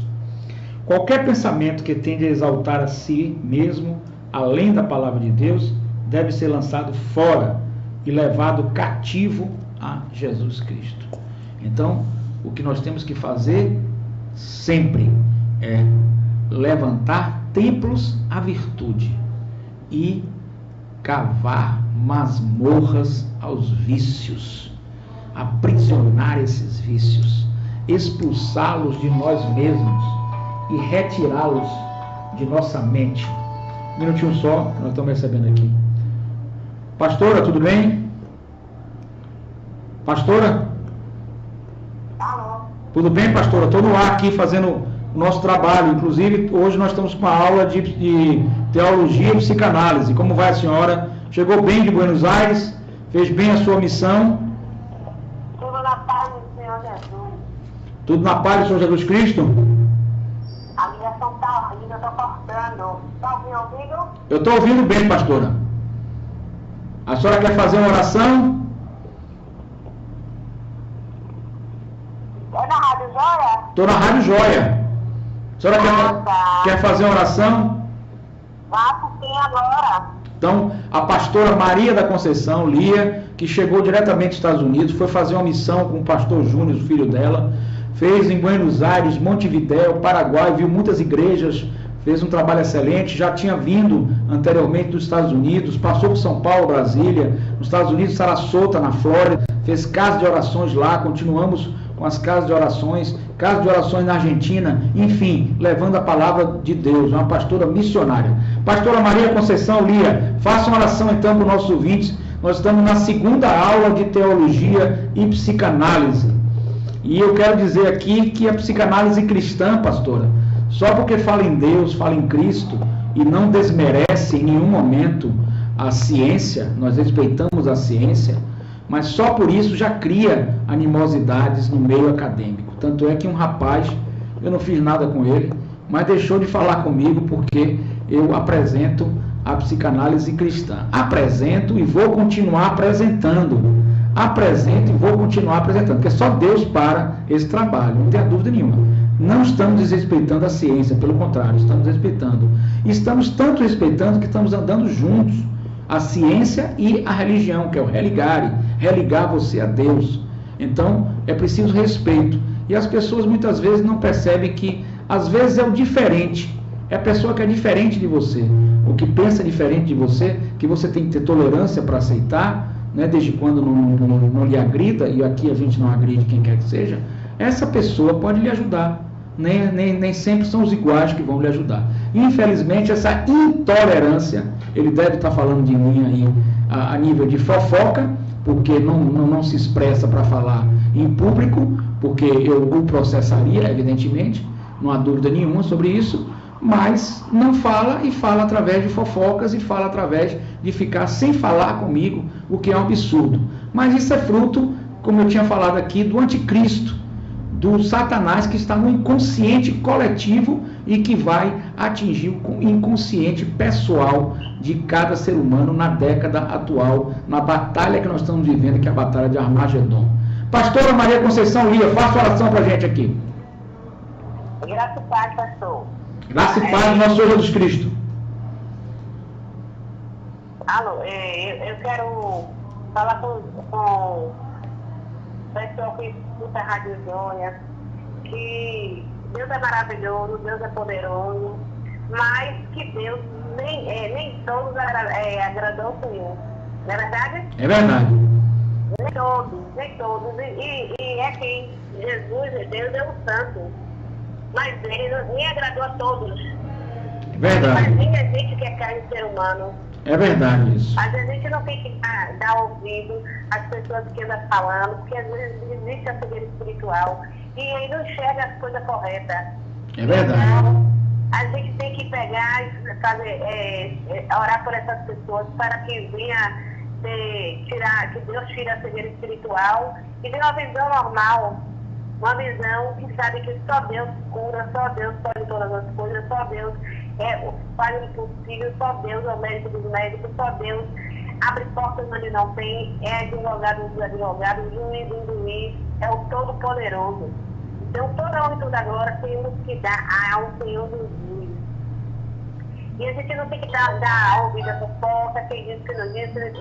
Qualquer pensamento que tende a exaltar a si mesmo, além da palavra de Deus, deve ser lançado fora e levado cativo a Jesus Cristo. Então, o que nós temos que fazer sempre é levantar templos à virtude e cavar masmorras aos vícios, aprisionar esses vícios, expulsá-los de nós mesmos e retirá-los de nossa mente. Um minutinho só, nós estamos recebendo aqui. Pastora, tudo bem? Pastora? Alô? Tudo bem, pastora? Estou no ar aqui fazendo o nosso trabalho. Inclusive, hoje nós estamos com uma aula de teologia e psicanálise. Como vai a senhora? Chegou bem de Buenos Aires? Fez bem a sua missão? Tudo na paz do Senhor Jesus. Tudo na paz do Senhor Jesus Cristo? A ligação está ainda, eu estou cortando. Está me ouvindo? Eu estou ouvindo bem, pastora. A senhora quer fazer uma oração? É na Rádio Joia? Estou na Rádio Joia. A senhora quer fazer uma oração? Vá sim agora. Então, a pastora Maria da Conceição, Lia, que chegou diretamente dos Estados Unidos, foi fazer uma missão com o pastor Júnior, o filho dela, fez em Buenos Aires, Montevidéu, Paraguai, viu muitas igrejas, fez um trabalho excelente, já tinha vindo anteriormente dos Estados Unidos, passou por São Paulo, Brasília, nos Estados Unidos, Sarasota, na Flórida, fez casas de orações lá, continuamos com as casas de orações na Argentina, enfim, levando a palavra de Deus, uma pastora missionária. Pastora Maria Conceição, Lia, faça uma oração então para os nossos ouvintes. Nós estamos na segunda aula de teologia e psicanálise. E eu quero dizer aqui que a psicanálise cristã, pastora, só porque fala em Deus, fala em Cristo e não desmerece em nenhum momento a ciência, nós respeitamos a ciência, mas só por isso já cria animosidades no meio acadêmico. Tanto é que um rapaz, eu não fiz nada com ele, mas deixou de falar comigo porque eu apresento a psicanálise cristã. Apresento e vou continuar apresentando. Apresento e vou continuar apresentando, porque só Deus para esse trabalho, não tenha dúvida nenhuma. Não estamos desrespeitando a ciência, pelo contrário, estamos respeitando. Estamos tanto respeitando que estamos andando juntos, a ciência e a religião, que é o religare, religar você a Deus. Então, é preciso respeito. E as pessoas muitas vezes não percebem que, às vezes, é o diferente. É a pessoa que é diferente de você, o que pensa diferente de você, que você tem que ter tolerância para aceitar, né, desde quando não lhe agrida, e aqui a gente não agride quem quer que seja, essa pessoa pode lhe ajudar. nem sempre são os iguais que vão lhe ajudar. Infelizmente, essa intolerância, ele deve estar falando de mim aí a nível de fofoca, porque não se expressa para falar em público, porque eu o processaria, evidentemente, não há dúvida nenhuma sobre isso, mas não fala e fala através de fofocas e fala através de ficar sem falar comigo, o que é um absurdo. Mas isso é fruto, como eu tinha falado aqui, do anticristo, do Satanás que está no inconsciente coletivo e que vai atingir o inconsciente pessoal de cada ser humano na década atual, na batalha que nós estamos vivendo, que é a batalha de Armagedon. Pastora Maria Conceição Lia, faça oração para a gente aqui. Graça e paz, pastor. Graça e paz do nosso Senhor Jesus Cristo. Alô, eu quero falar com o pessoal que escuta a Rádio Joia, que Deus é maravilhoso, Deus é poderoso, mas que Deus nem todos agradou o Senhor. Não é verdade? É verdade. Nem todos. E é que Jesus, Deus é um santo, mas ele nem agradou a todos. É verdade. Mas nem a gente que é carne de ser humano. É verdade isso. Às vezes a gente não tem que dar ouvido às pessoas que andam falando, porque às vezes existe a cegueira espiritual e aí não enxerga as coisas corretas. É verdade. Então, a gente tem que pegar e fazer, orar por essas pessoas para que venha que Deus tire a cegueira espiritual e dê uma visão normal, uma visão que sabe que só Deus cura, só Deus pode todas as coisas, só Deus faz o impossível, só Deus é o médico dos médicos, só Deus abre portas onde não tem, é advogado dos advogados, juiz do juiz, é o Todo-Poderoso. Então, toda a honra e toda a glória temos que dar ao Senhor Jesus. E a gente não tem que dar ouvido a fofoca, quem diz que não diz, e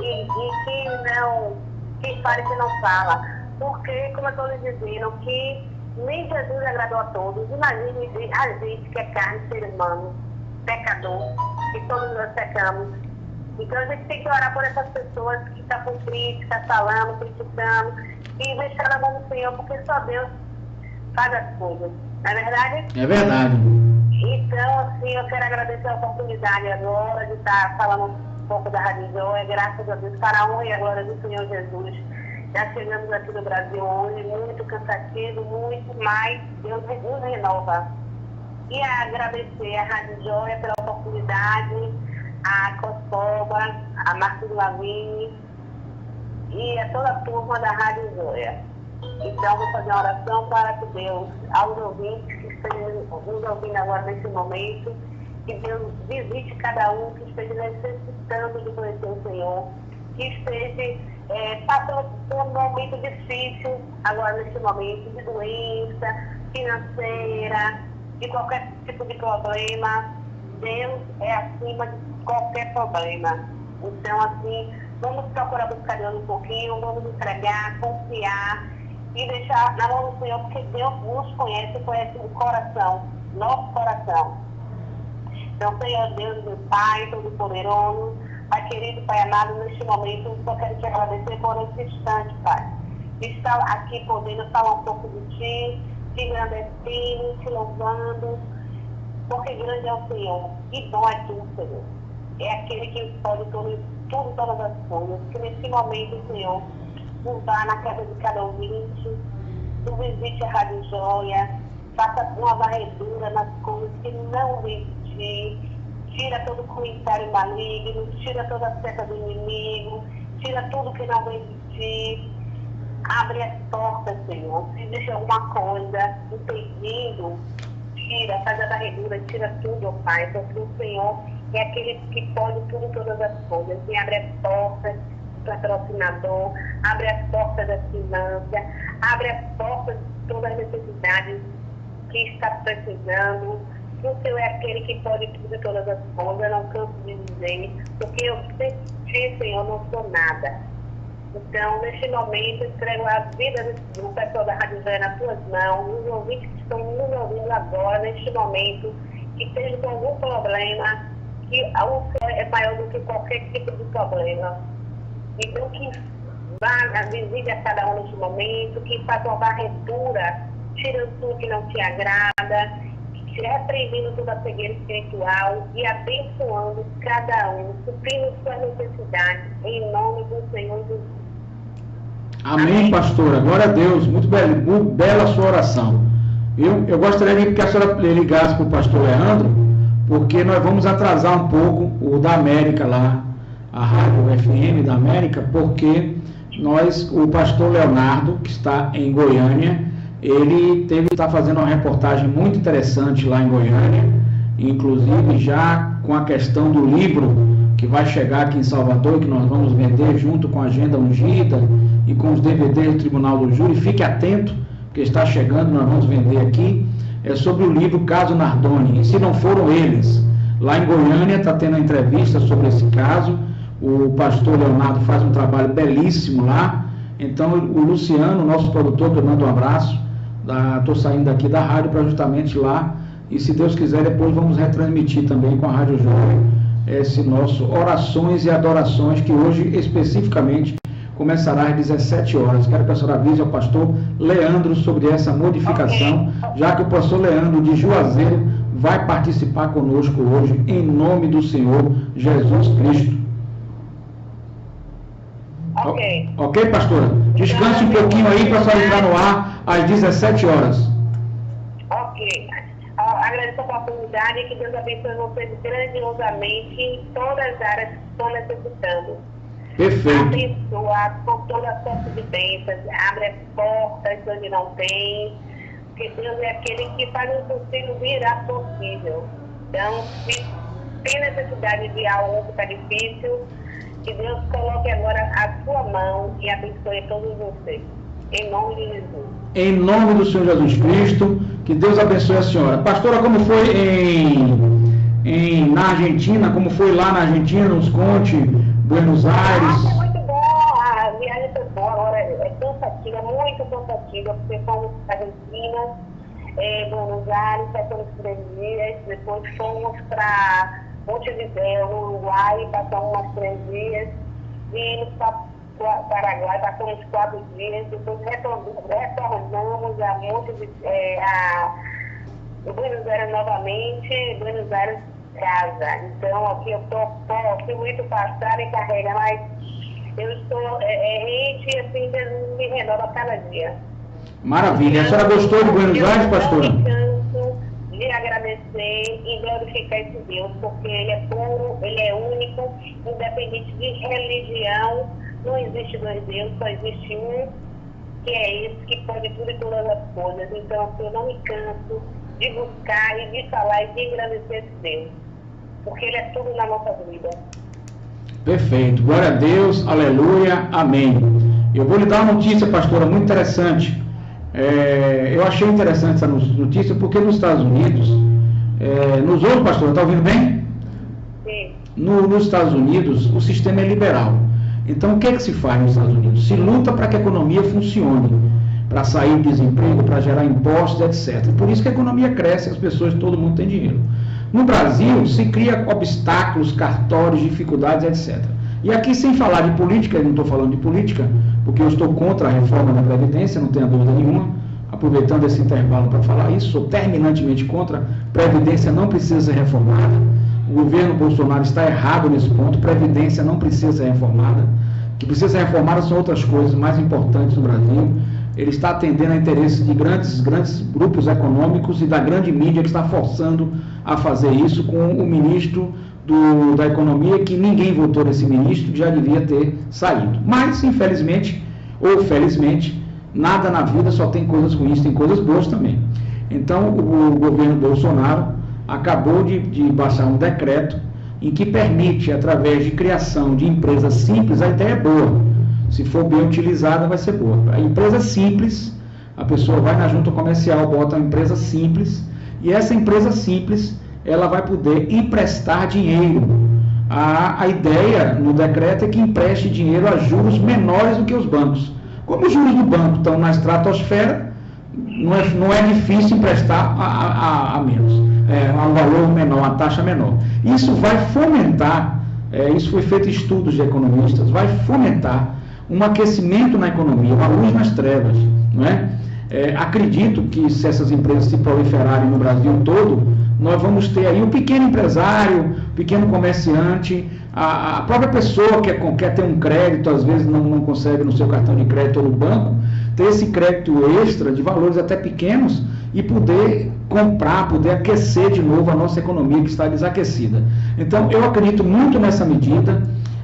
quem fala e quem não fala. Porque, como eu estou lhe dizendo, que nem Jesus agradou a todos. Imagine a gente que é carne, ser humano, pecador, que todos nós pecamos. Então a gente tem que orar por essas pessoas que estão com crítica, falando, criticando, e deixar na mão do Senhor, porque só Deus faz as coisas. Não é verdade? É verdade. Então, assim, eu quero agradecer a oportunidade agora de estar falando um pouco da Rádio Joia, graças a Deus, para a honra e a glória do Senhor Jesus. Já chegamos aqui no Brasil hoje, muito cansativo, muito, mas Deus nos renova. E agradecer a Rádio Joia pela oportunidade, a Coscoba, a Marcos Lavigne e a toda a turma da Rádio Joia. Então, vou fazer uma oração para que Deus, aos ouvintes que estejam nos ouvindo agora nesse momento, que Deus visite cada um que esteja necessitando de conhecer o Senhor, que esteja passando por um momento difícil agora nesse momento de doença financeira, de qualquer tipo de problema. Deus é acima de qualquer problema. Então, assim, vamos procurar buscar Deus um pouquinho, vamos entregar, confiar e deixar na mão do Senhor, porque Deus nos conhece o coração, nosso coração. Então, Senhor Deus, meu Pai Todo-Poderoso, Pai querido, Pai amado, neste momento, eu só quero te agradecer por esse instante, Pai. Estar aqui podendo falar um pouco de Ti, te engrandecendo, te louvando, porque grande é o Senhor, e bom é Tu, Senhor. É aquele que pode tudo, todas as coisas, que nesse momento, Senhor, nos vá na casa de cada ouvinte, Tu visite a Rádio Joia, faça uma varredura nas coisas que não vem de Ti, tira todo comentário maligno, tira toda a seta do inimigo, tira tudo que não vem de Ti, abre as portas, Senhor. Se existe alguma coisa impedindo, tira, faz a varredura, tira tudo, ó Pai, porque o Senhor é aquele que pode tudo, todas as coisas. E abre as portas do patrocinador, abre as portas da finança, abre as portas de todas as necessidades que está precisando. O Senhor é aquele que pode tudo e todas as coisas. Eu não canso de dizer, porque eu sem Ti, Senhor, não sou nada. Então, neste momento, entrego a vida do pessoal da Rádio Joia nas Tuas mãos, os ouvintes que estão nos ouvindo agora, neste momento, que estejam com algum problema, que o Senhor é maior do que qualquer tipo de problema. Então, que vá, visite a cada um neste momento, que faça uma varredura tirando tudo que não te agrada, repreendendo toda a cegueira espiritual e abençoando cada um, suprindo suas necessidades, em nome do Senhor Jesus. Amém, pastora. Glória a Deus. Muito bela a sua oração. Eu gostaria que a senhora ligasse para o pastor Leandro, porque nós vamos atrasar um pouco o da América lá, a Rádio FM da América, porque o pastor Leonardo, que está em Goiânia, ele está fazendo uma reportagem muito interessante lá em Goiânia, inclusive já com a questão do livro que vai chegar aqui em Salvador, que nós vamos vender junto com a Agenda Ungida e com os DVDs do Tribunal do Júri. Fique atento, porque está chegando, nós vamos vender aqui. É sobre o livro Caso Nardoni. E se não foram eles, lá em Goiânia está tendo uma entrevista sobre esse caso. O pastor Leonardo faz um trabalho belíssimo lá. Então o Luciano, nosso produtor, que eu mando um abraço, estou saindo aqui da rádio para justamente lá, e se Deus quiser depois vamos retransmitir também com a Rádio Jovem esse nosso Orações e Adorações, que hoje especificamente começará às 17 horas. Quero que a senhora avise ao pastor Leandro sobre essa modificação, já que o pastor Leandro de Juazeiro vai participar conosco hoje, em nome do Senhor Jesus Cristo. Ok. Ok, pastora? Descanse um pouquinho aí para a senhora entrar no ar às 17 horas. Ok. Agradeço a oportunidade e que Deus abençoe vocês grandiosamente em todas as áreas que estão necessitando. Perfeito. Abençoa com toda a sorte de bênçãos, abre as portas onde não tem, porque Deus é aquele que faz o possível virar possível. Então, se tem necessidade de algo que está difícil, que Deus coloque agora a sua mão e abençoe todos vocês. Em nome de Jesus. Em nome do Senhor Jesus Cristo, que Deus abençoe a senhora. Pastora, como foi na Argentina? Como foi lá na Argentina? Nos conte. Buenos Aires. É muito bom. A viagem foi boa. Agora é cansativa, muito cansativa, porque fomos para a Argentina, Buenos Aires, passamos 3 dias. Depois fomos para Montevidéu, no Uruguai, passamos umas 3 dias. Viemos para Paraguai, passamos 4 dias. Depois retornamos a Buenos Aires novamente. Buenos Aires casa. Então aqui eu estou muito passada e carrega, mas eu estou rente, assim, Jesus me renova cada dia. Maravilha. A senhora gostou de Buenos Aires, pastora? Eu não me canso de agradecer e glorificar esse Deus, porque Ele é puro, Ele é único, independente de religião, não existe 2 deuses, só existe um, que é esse que pode tudo e todas as coisas. Então eu não me canso de buscar e de falar e de agradecer esse Deus, porque Ele é tudo na nossa vida. Perfeito. Glória a Deus. Aleluia. Amém. Eu vou lhe dar uma notícia, pastora, muito interessante. Eu achei interessante essa notícia porque nos Estados Unidos, nos ouve, pastora, está ouvindo bem? Sim. Nos Estados Unidos, o sistema é liberal. Então, o que é que se faz nos Estados Unidos? Se luta para que a economia funcione, para sair do desemprego, para gerar impostos, etc. Por isso que a economia cresce, as pessoas, todo mundo tem dinheiro. No Brasil, se cria obstáculos, cartórios, dificuldades, etc. E aqui, sem falar de política, eu não estou falando de política, porque eu estou contra a reforma da Previdência, não tenha dúvida nenhuma, aproveitando esse intervalo para falar isso, sou terminantemente contra, Previdência não precisa ser reformada, o governo Bolsonaro está errado nesse ponto, Previdência não precisa ser reformada, o que precisa ser reformada são outras coisas mais importantes no Brasil. Ele está atendendo a interesses de grandes grupos econômicos e da grande mídia que está forçando a fazer isso com o ministro da Economia, que ninguém votou nesse ministro, já devia ter saído. Mas, infelizmente, ou felizmente, nada na vida só tem coisas ruins, tem coisas boas também. Então, o governo Bolsonaro acabou de baixar um decreto em que permite, através de criação de empresas simples, a ideia é boa. Se for bem utilizada, vai ser boa. A empresa simples, a pessoa vai na junta comercial, bota uma empresa simples, e essa empresa simples, ela vai poder emprestar dinheiro. A ideia no decreto é que empreste dinheiro a juros menores do que os bancos. Como os juros do banco estão na estratosfera, não é difícil emprestar a menos, a um valor menor, a taxa menor. Isso vai fomentar, isso foi feito em estudos de economistas, vai fomentar um aquecimento na economia, uma luz nas trevas, não é? Acredito que se essas empresas se proliferarem no Brasil todo, nós vamos ter aí o pequeno empresário, o pequeno comerciante, a própria pessoa que quer ter um crédito, às vezes não consegue no seu cartão de crédito ou no banco, ter esse crédito extra de valores até pequenos e poder comprar, poder aquecer de novo a nossa economia que está desaquecida. Então, eu acredito muito nessa medida.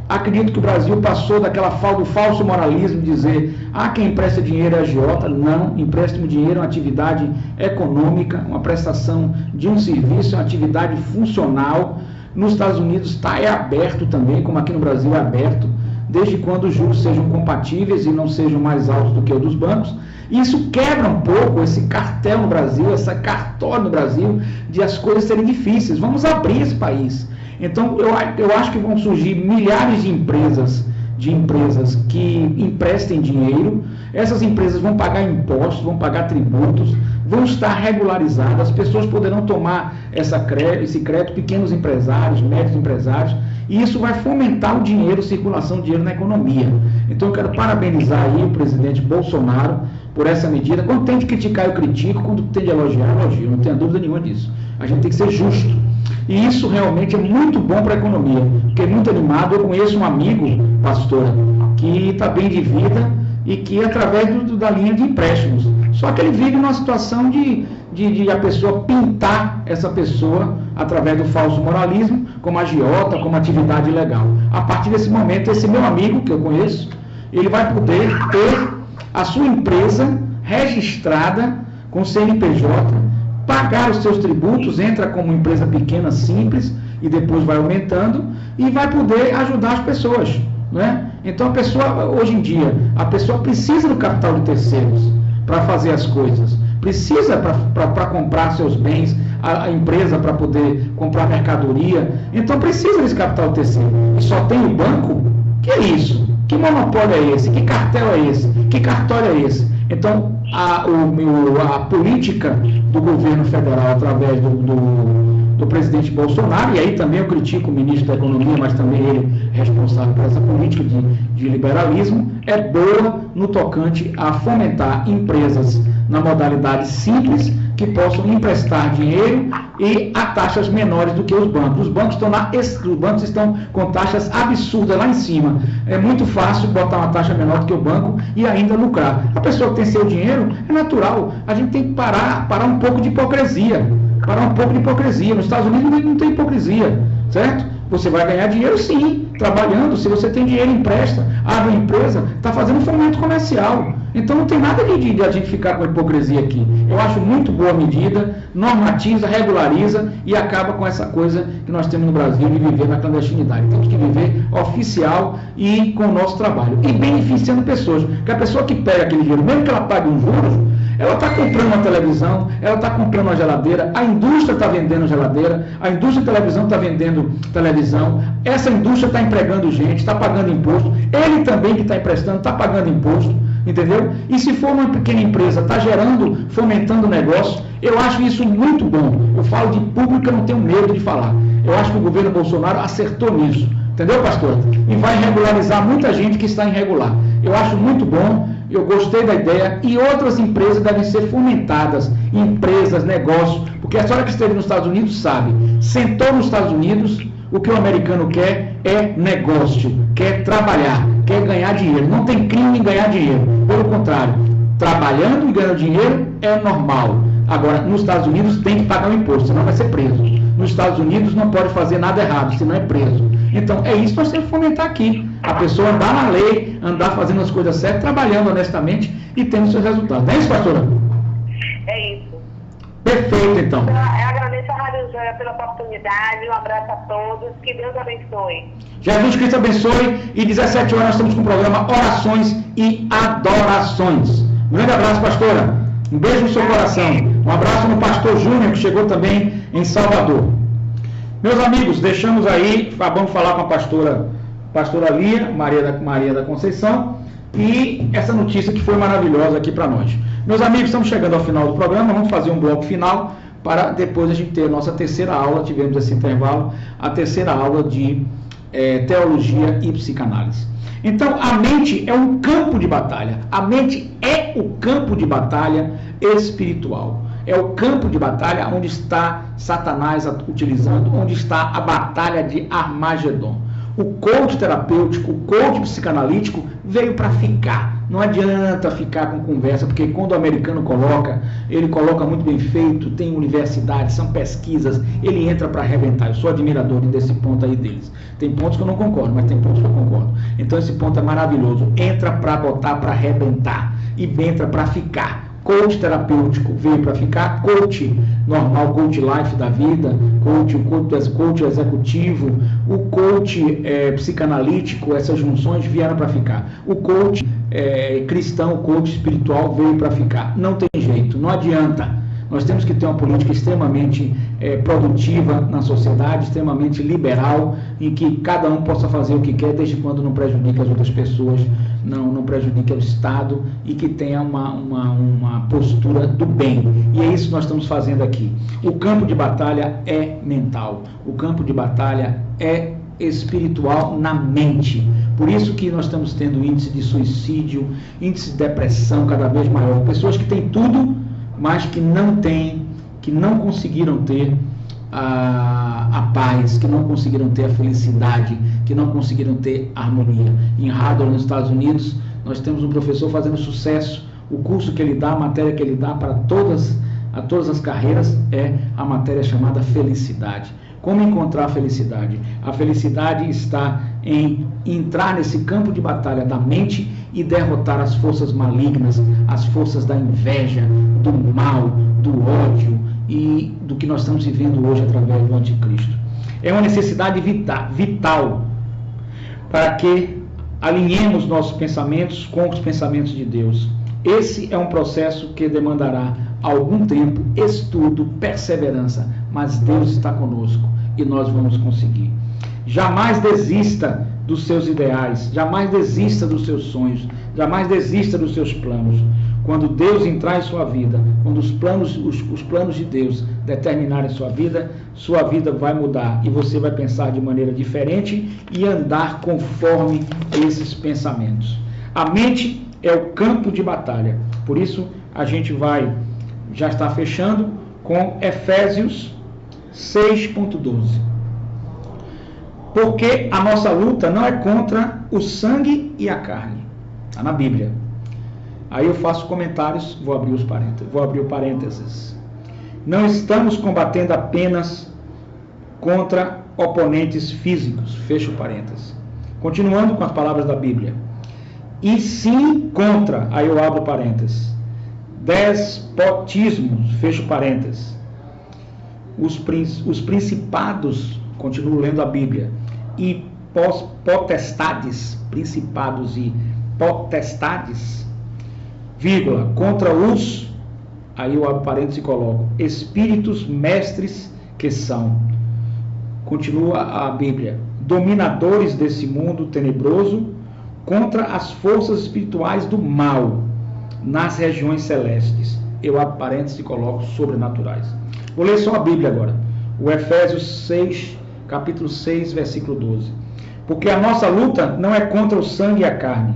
Acredito que o Brasil passou do falso moralismo de dizer, quem empresta dinheiro é agiota. Não, empréstimo de dinheiro é uma atividade econômica, uma prestação de um serviço, é uma atividade funcional. Nos Estados Unidos é aberto também, como aqui no Brasil é aberto, desde quando os juros sejam compatíveis e não sejam mais altos do que o dos bancos. Isso quebra um pouco esse cartel no Brasil, essa cartório no Brasil, de as coisas serem difíceis. Vamos abrir esse país. Então, eu acho que vão surgir milhares de empresas que emprestem dinheiro. Essas empresas vão pagar impostos, vão pagar tributos, vão estar regularizadas. As pessoas poderão tomar esse crédito, pequenos empresários, médios empresários, e isso vai fomentar o dinheiro, a circulação de dinheiro na economia. Então, eu quero parabenizar aí o presidente Bolsonaro por essa medida. Quando tem de criticar, eu critico. Quando tem de elogiar, eu elogio. Não tenho dúvida nenhuma disso. A gente tem que ser justo. E isso realmente é muito bom para a economia. Fiquei muito animado. Eu conheço um amigo, pastora, que está bem de vida e que através da linha de empréstimos. Só que ele vive numa situação de a pessoa pintar essa pessoa através do falso moralismo como agiota, como atividade ilegal. A partir desse momento, esse meu amigo que eu conheço, ele vai poder ter a sua empresa registrada com CNPJ, pagar os seus tributos, entra como empresa pequena, simples, e depois vai aumentando, e vai poder ajudar as pessoas, não é? Então, a pessoa, hoje em dia, a pessoa precisa do capital de terceiros para fazer as coisas, precisa para comprar seus bens, a empresa para poder comprar mercadoria, então precisa desse capital de terceiro. E só tem o banco? Que é isso? Que monopólio é esse? Que cartel é esse? Que cartório é esse? Então, a política do governo federal, através do presidente Bolsonaro, e aí também eu critico o ministro da Economia, mas também ele responsável por essa política de liberalismo, é boa no tocante a fomentar empresas na modalidade simples, que possam emprestar dinheiro e a taxas menores do que os bancos. Os bancos estão com taxas absurdas lá em cima. É muito fácil botar uma taxa menor do que o banco e ainda lucrar. A pessoa que tem seu dinheiro, é natural. A gente tem que parar um pouco de hipocrisia. Nos Estados Unidos não tem hipocrisia, certo? Você vai ganhar dinheiro sim, trabalhando. Se você tem dinheiro, empresta, abre uma empresa, está fazendo fomento comercial. Então não tem nada de a gente ficar com hipocrisia aqui. Eu acho muito boa a medida, normatiza, regulariza e acaba com essa coisa que nós temos no Brasil de viver na clandestinidade. Temos que viver oficial e com o nosso trabalho. E beneficiando pessoas. Porque a pessoa que pega aquele dinheiro, mesmo que ela pague um juros, ela está comprando uma televisão, ela está comprando uma geladeira, a indústria está vendendo geladeira, a indústria de televisão está vendendo televisão, essa indústria está empregando gente, está pagando imposto, ele também que está emprestando está pagando imposto, entendeu? E se for uma pequena empresa, está gerando, fomentando negócio, eu acho isso muito bom. Eu falo de público, eu não tenho medo de falar. Eu acho que o governo Bolsonaro acertou nisso, entendeu, pastor? E vai regularizar muita gente que está irregular. Eu acho muito bom. Eu gostei da ideia e outras empresas devem ser fomentadas, empresas, negócios, porque a senhora que esteve nos Estados Unidos sabe, sentou nos Estados Unidos, o que o americano quer é negócio, quer trabalhar, quer ganhar dinheiro. Não tem crime em ganhar dinheiro, pelo contrário, trabalhando e ganhando dinheiro é normal. Agora, nos Estados Unidos tem que pagar o imposto, senão vai ser preso. Nos Estados Unidos não pode fazer nada errado, senão é preso. Então, é isso que nós temos que fomentar aqui. A pessoa andar na lei, andar fazendo as coisas certas, trabalhando honestamente e tendo seus resultados. Não é isso, pastora? É isso. Perfeito, então. Eu agradeço a Rádio Joia pela oportunidade. Um abraço a todos. Que Deus abençoe. Jesus Cristo abençoe. E 17 horas nós estamos com o programa Orações e Adorações. Um grande abraço, pastora. Um beijo no seu coração. Um abraço no pastor Júnior, que chegou também em Salvador. Meus amigos, deixamos aí, vamos falar com a pastora Lia, Maria da Conceição, e essa notícia que foi maravilhosa aqui para nós. Meus amigos, estamos chegando ao final do programa, vamos fazer um bloco final, para depois a gente ter a nossa terceira aula, tivemos esse intervalo, a terceira aula de teologia e psicanálise. Então, a mente é um campo de batalha. A mente é o campo de batalha espiritual. É o campo de batalha onde está Satanás utilizando, onde está a batalha de Armagedon. O coach terapêutico, o coach psicanalítico veio para ficar. Não adianta ficar com conversa, porque quando o americano coloca, ele coloca muito bem feito, tem universidade, são pesquisas, ele entra para arrebentar. Eu sou admirador desse ponto aí deles. Tem pontos que eu não concordo, mas tem pontos que eu concordo. Então esse ponto é maravilhoso. Entra para botar, para arrebentar. E entra para ficar. Coach terapêutico veio para ficar, coach normal, coach life da vida, coach executivo, o coach psicanalítico, essas junções vieram para ficar. O coach cristão, o coach espiritual veio para ficar. Não tem jeito, não adianta. Nós temos que ter uma política extremamente produtiva na sociedade, extremamente liberal, em que cada um possa fazer o que quer, desde quando não prejudique as outras pessoas, não prejudique o Estado, e que tenha uma postura do bem. E é isso que nós estamos fazendo aqui. O campo de batalha é mental, o campo de batalha é espiritual na mente. Por isso que nós estamos tendo índice de suicídio, índice de depressão cada vez maior. Pessoas que têm tudo, mas que não conseguiram ter a paz, que não conseguiram ter a felicidade, que não conseguiram ter a harmonia. Em Harvard, nos Estados Unidos, nós temos um professor fazendo sucesso. O curso que ele dá, a matéria que ele dá para todas as carreiras é a matéria chamada felicidade. Como encontrar a felicidade? A felicidade está em entrar nesse campo de batalha da mente e derrotar as forças malignas, as forças da inveja, do mal, do ódio e do que nós estamos vivendo hoje através do anticristo. É uma necessidade vital para que alinhemos nossos pensamentos com os pensamentos de Deus. Esse é um processo que demandará algum tempo, estudo, perseverança, mas Deus está conosco e nós vamos conseguir. Jamais desista dos seus ideais, jamais desista dos seus sonhos, jamais desista dos seus planos. Quando Deus entrar em sua vida, quando os planos de Deus determinarem sua vida vai mudar e você vai pensar de maneira diferente e andar conforme esses pensamentos. A mente é o campo de batalha. Por isso, a gente já está fechando com Efésios 6.12. Porque a nossa luta não é contra o sangue e a carne. Está na Bíblia. Aí eu faço comentários, vou abrir o parênteses. Não estamos combatendo apenas contra oponentes físicos. Fecho o parênteses. Continuando com as palavras da Bíblia. E sim contra, aí eu abro parênteses, despotismos, fecho parênteses, os principados, continuo lendo a Bíblia, e potestades, principados e potestades, vírgula, contra os, aí eu abro parênteses e coloco, espíritos mestres que são, continua a Bíblia, dominadores desse mundo tenebroso, contra as forças espirituais do mal nas regiões celestes. Eu abro parênteses e coloco sobrenaturais. Vou ler só a Bíblia agora. O Efésios 6, capítulo 6, versículo 12. Porque a nossa luta não é contra o sangue e a carne,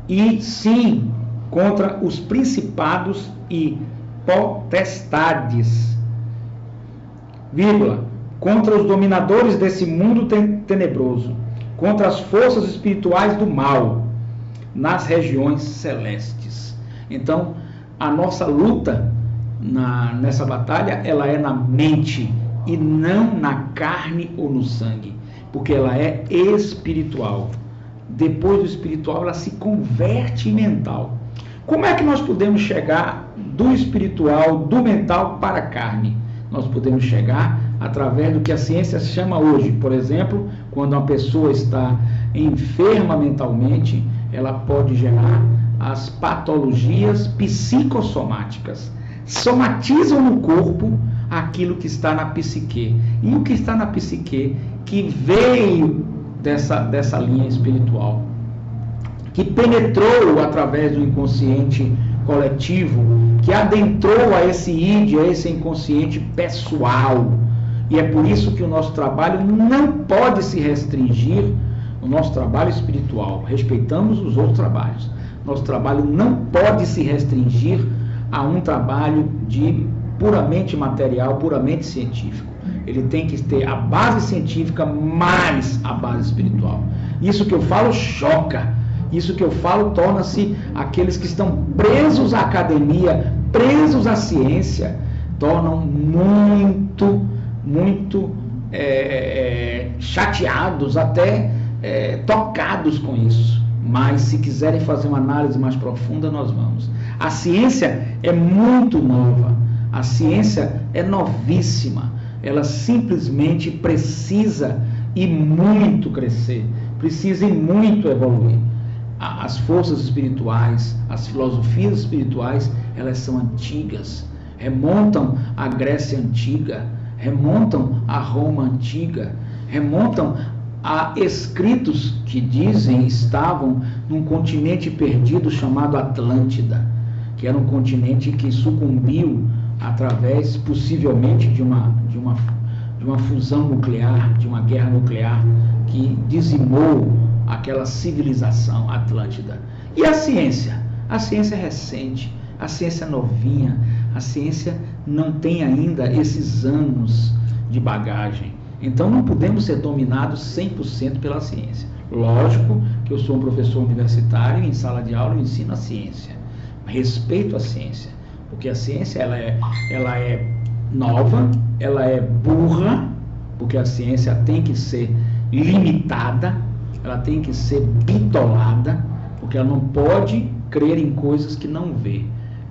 e sim contra os principados e potestades, vírgula, contra os dominadores desse mundo tenebroso, contra as forças espirituais do mal nas regiões celestes. Então, a nossa luta nessa batalha, ela é na mente e não na carne ou no sangue, porque ela é espiritual. Depois do espiritual, ela se converte em mental. Como é que nós podemos chegar do espiritual, do mental para a carne? Nós podemos chegar através do que a ciência chama hoje, por exemplo, quando uma pessoa está enferma mentalmente, ela pode gerar as patologias psicossomáticas. Somatizam no corpo aquilo que está na psique. E o que está na psique, que veio dessa linha espiritual, que penetrou através do inconsciente coletivo, que adentrou a esse id, a esse inconsciente pessoal, E é por isso que o nosso trabalho não pode se restringir, o nosso trabalho espiritual, respeitamos os outros trabalhos, nosso trabalho não pode se restringir a um trabalho de puramente material, puramente científico. Ele tem que ter a base científica mais a base espiritual. Isso que eu falo choca, isso que eu falo torna-se aqueles que estão presos à academia, presos à ciência, tornam muito chateados, até tocados com isso. Mas se quiserem fazer uma análise mais profunda, nós vamos. A ciência é muito nova, a ciência é novíssima, ela simplesmente precisa e muito crescer, precisa e muito evoluir. As forças espirituais, as filosofias espirituais, elas são antigas, remontam à Grécia antiga, remontam à Roma antiga, remontam a escritos que dizem estavam num continente perdido chamado Atlântida, que era um continente que sucumbiu através, possivelmente, de uma fusão nuclear, de uma guerra nuclear que dizimou aquela civilização Atlântida. E a ciência? A ciência é recente, a ciência é novinha, a ciência não tem ainda esses anos de bagagem. Então não podemos ser dominados 100% pela ciência. Lógico que eu sou um professor universitário e em sala de aula eu ensino a ciência. Respeito a ciência, porque a ciência ela é nova, ela é burra, porque a ciência tem que ser limitada, ela tem que ser bitolada, porque ela não pode crer em coisas que não vê,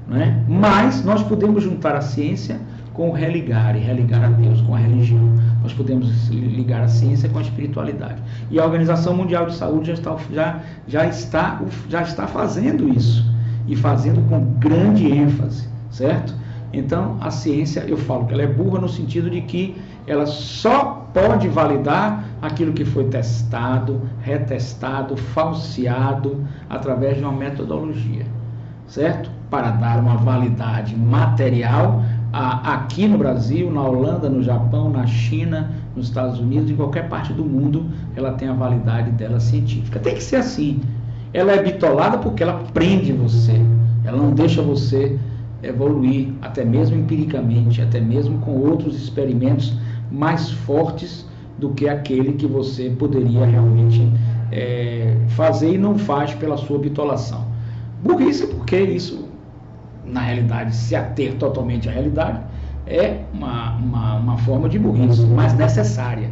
não é? Mas nós podemos juntar a ciência com o religar, e religar a Deus com a religião. Nós podemos ligar a ciência com a espiritualidade. E a Organização Mundial de Saúde já está fazendo isso, e fazendo com grande ênfase, certo? Então, a ciência, eu falo que ela é burra no sentido de que ela só pode validar aquilo que foi testado, retestado, falseado, através de uma metodologia, certo? Para dar uma validade material aqui no Brasil, na Holanda, no Japão, na China, nos Estados Unidos, em qualquer parte do mundo, ela tem a validade dela científica. Tem que ser assim. Ela é bitolada porque ela prende você, ela não deixa você evoluir, até mesmo empiricamente, até mesmo com outros experimentos mais fortes do que aquele que você poderia realmente fazer e não faz pela sua bitolação. Burrice porque isso, na realidade, se ater totalmente à realidade, é uma forma de burrice, mas necessária,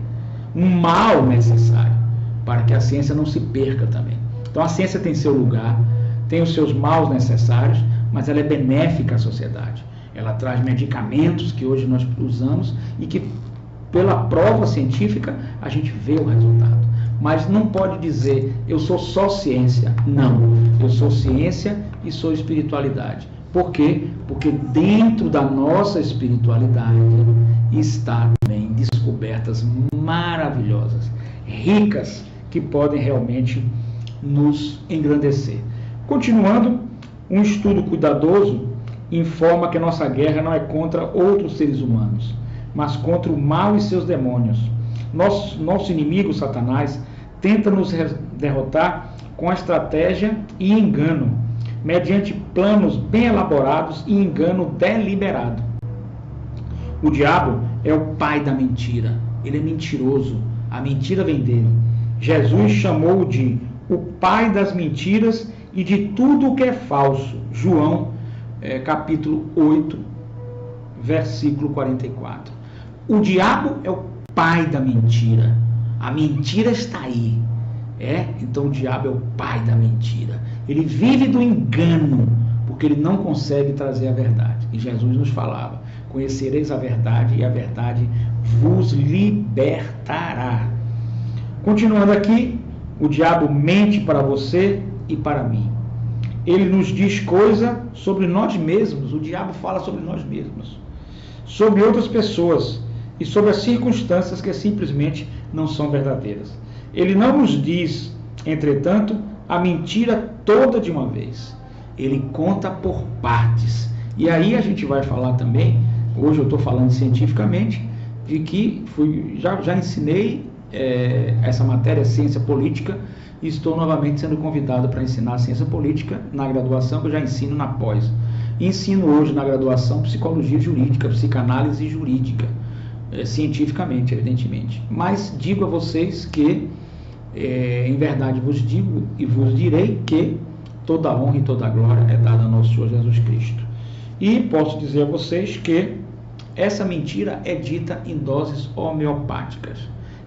um mal necessário, para que a ciência não se perca também. Então a ciência tem seu lugar, tem os seus maus necessários, mas ela é benéfica à sociedade. Ela traz medicamentos que hoje nós usamos e que, pela prova científica, a gente vê o resultado. Mas não pode dizer, eu sou só ciência. Não, eu sou ciência e sou espiritualidade. Por quê? Porque dentro da nossa espiritualidade está também descobertas maravilhosas, ricas, que podem realmente nos engrandecer. Continuando, um estudo cuidadoso informa que a nossa guerra não é contra outros seres humanos, mas contra o mal e seus demônios. Nosso inimigo, Satanás, tenta nos derrotar com estratégia e engano, mediante planos bem elaborados e engano deliberado. O diabo é o pai da mentira, ele é mentiroso, a mentira vem dele. Jesus chamou-o de o pai das mentiras e de tudo o que é falso. João, capítulo 8, versículo 44. O diabo é o pai da mentira. A mentira está aí. Então o diabo é o pai da mentira. Ele vive do engano, porque ele não consegue trazer a verdade. E Jesus nos falava, conhecereis a verdade e a verdade vos libertará. Continuando aqui, o diabo mente para você e para mim. Ele nos diz coisa sobre nós mesmos, o diabo fala sobre nós mesmos, sobre outras pessoas e sobre as circunstâncias que simplesmente não são verdadeiras. Ele não nos diz, entretanto, a mentira toda de uma vez. Ele conta por partes. E aí a gente vai falar também, hoje eu estou falando cientificamente, de que já ensinei essa matéria, ciência política, e estou novamente sendo convidado para ensinar ciência política na graduação, que eu já ensino na pós. Ensino hoje na graduação psicologia jurídica, psicanálise jurídica, cientificamente, evidentemente. Mas digo a vocês que, em verdade vos digo e vos direi que toda a honra e toda a glória é dada a nosso Senhor Jesus Cristo. E posso dizer a vocês que essa mentira é dita em doses homeopáticas.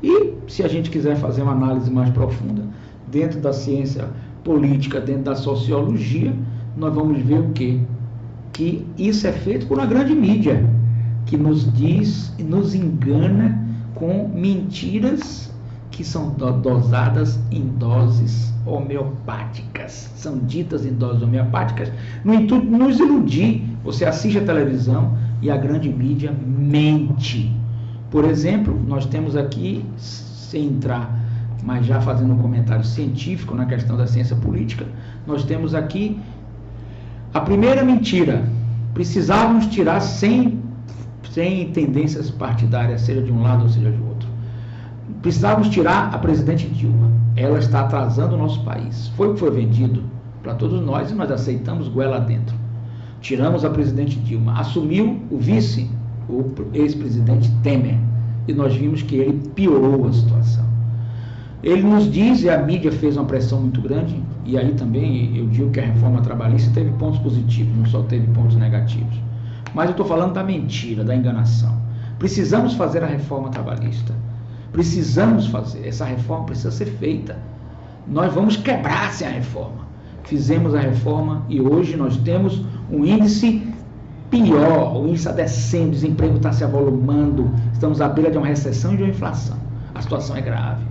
E se a gente quiser fazer uma análise mais profunda dentro da ciência política, dentro da sociologia, nós vamos ver o quê? Que isso é feito por uma grande mídia, que nos diz e nos engana com mentiras que são dosadas em doses homeopáticas. São ditas em doses homeopáticas no intuito de nos iludir. Você assiste a televisão e a grande mídia mente. Por exemplo, nós temos aqui, sem entrar, mas já fazendo um comentário científico na questão da ciência política, nós temos aqui a primeira mentira. Precisávamos tirar sem tendências partidárias, seja de um lado ou seja de outro. Precisávamos tirar a presidente Dilma. Ela está atrasando o nosso país. Foi o que foi vendido para todos nós e nós aceitamos goela dentro. Tiramos a presidente Dilma. Assumiu o vice, o ex-presidente Temer. E nós vimos que ele piorou a situação. Ele nos diz, e a mídia fez uma pressão muito grande, e aí também eu digo que a reforma trabalhista teve pontos positivos, não só teve pontos negativos. Mas eu estou falando da mentira, da enganação. Precisamos fazer a reforma trabalhista. Precisamos fazer. Essa reforma precisa ser feita. Nós vamos quebrar sem a reforma. Fizemos a reforma e hoje nós temos um índice pior, o índice está descendo, o desemprego está se avolumando, estamos à beira de uma recessão e de uma inflação. A situação é grave.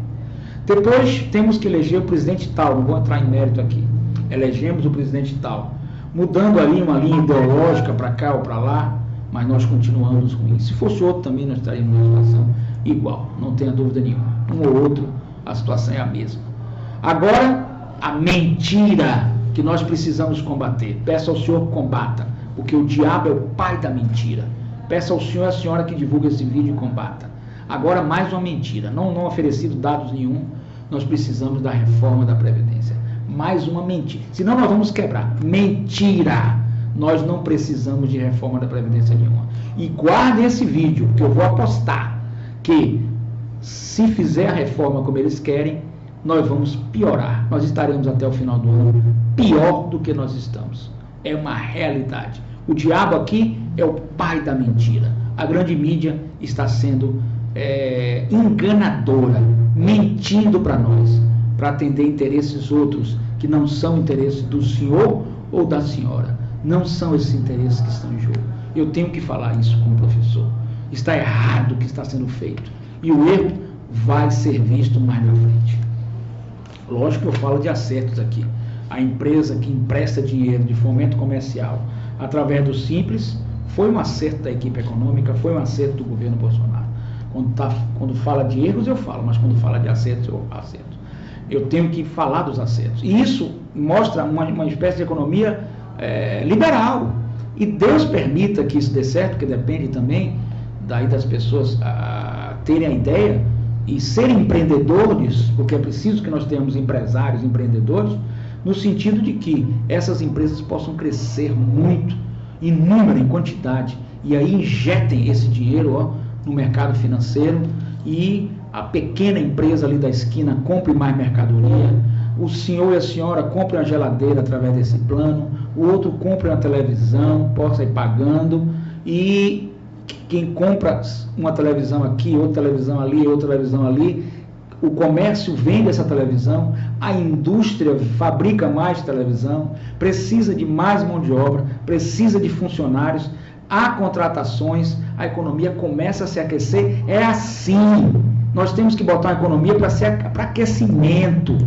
Depois temos que eleger o presidente tal, não vou entrar em mérito aqui. Elegemos o presidente tal, mudando ali uma linha ideológica para cá ou para lá, mas nós continuamos ruins. Se fosse outro também nós estaríamos numa situação igual, não tenha dúvida nenhuma. Um ou outro, a situação é a mesma. Agora, a mentira que nós precisamos combater. Peço ao Senhor que combata, porque o diabo é o pai da mentira. Peço ao Senhor e à senhora que divulgue esse vídeo e combata. Agora, mais uma mentira, não oferecido dados nenhum, nós precisamos da reforma da Previdência. Mais uma mentira, senão nós vamos quebrar. Mentira! Nós não precisamos de reforma da Previdência nenhuma. E guardem esse vídeo, porque eu vou apostar que se fizer a reforma como eles querem, nós vamos piorar. Nós estaremos até o final do ano pior do que nós estamos. É uma realidade. O diabo aqui é o pai da mentira. A grande mídia está sendo enganadora, mentindo para nós, para atender interesses outros que não são interesses do senhor ou da senhora. Não são esses interesses que estão em jogo. Eu tenho que falar isso como professor. Está errado o que está sendo feito. E o erro vai ser visto mais na frente. Lógico que eu falo de acertos aqui. A empresa que empresta dinheiro de fomento comercial através do Simples foi um acerto da equipe econômica, foi um acerto do governo Bolsonaro. Quando fala de erros eu falo, mas quando fala de acertos eu acerto. Eu tenho que falar dos acertos. E isso mostra uma espécie de economia liberal. E Deus permita que isso dê certo, porque depende também daí das pessoas terem a ideia e serem empreendedores, porque é preciso que nós tenhamos empresários, empreendedores, no sentido de que essas empresas possam crescer muito, em número, em quantidade, e aí injetem esse dinheiro no mercado financeiro e a pequena empresa ali da esquina compre mais mercadoria, o senhor e a senhora comprem uma geladeira através desse plano, o outro compre uma televisão, possa ir pagando, e quem compra uma televisão aqui, outra televisão ali, outra televisão ali, o comércio vende essa televisão, a indústria fabrica mais televisão, precisa de mais mão de obra, precisa de funcionários, há contratações, a economia começa a se aquecer. É assim. Nós temos que botar a economia para aquecimento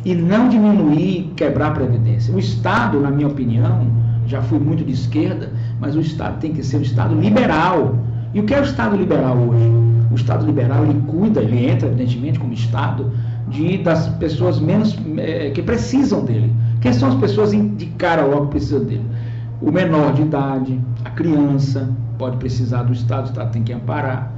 e não diminuir, quebrar a Previdência. O Estado, na minha opinião, já fui muito de esquerda, mas o Estado tem que ser um Estado liberal. E o que é o Estado liberal hoje? O Estado liberal, ele cuida, ele entra, evidentemente, como Estado, das pessoas menos que precisam dele. Quem são as pessoas de cara logo que precisam dele? O menor de idade, a criança, pode precisar do Estado, o Estado tem que amparar.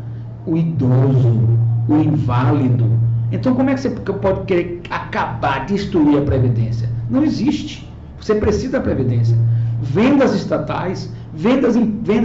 o idoso, o inválido. Então, como é que você pode querer acabar, destruir a Previdência? Não existe. Você precisa da Previdência. Venda as estatais, venda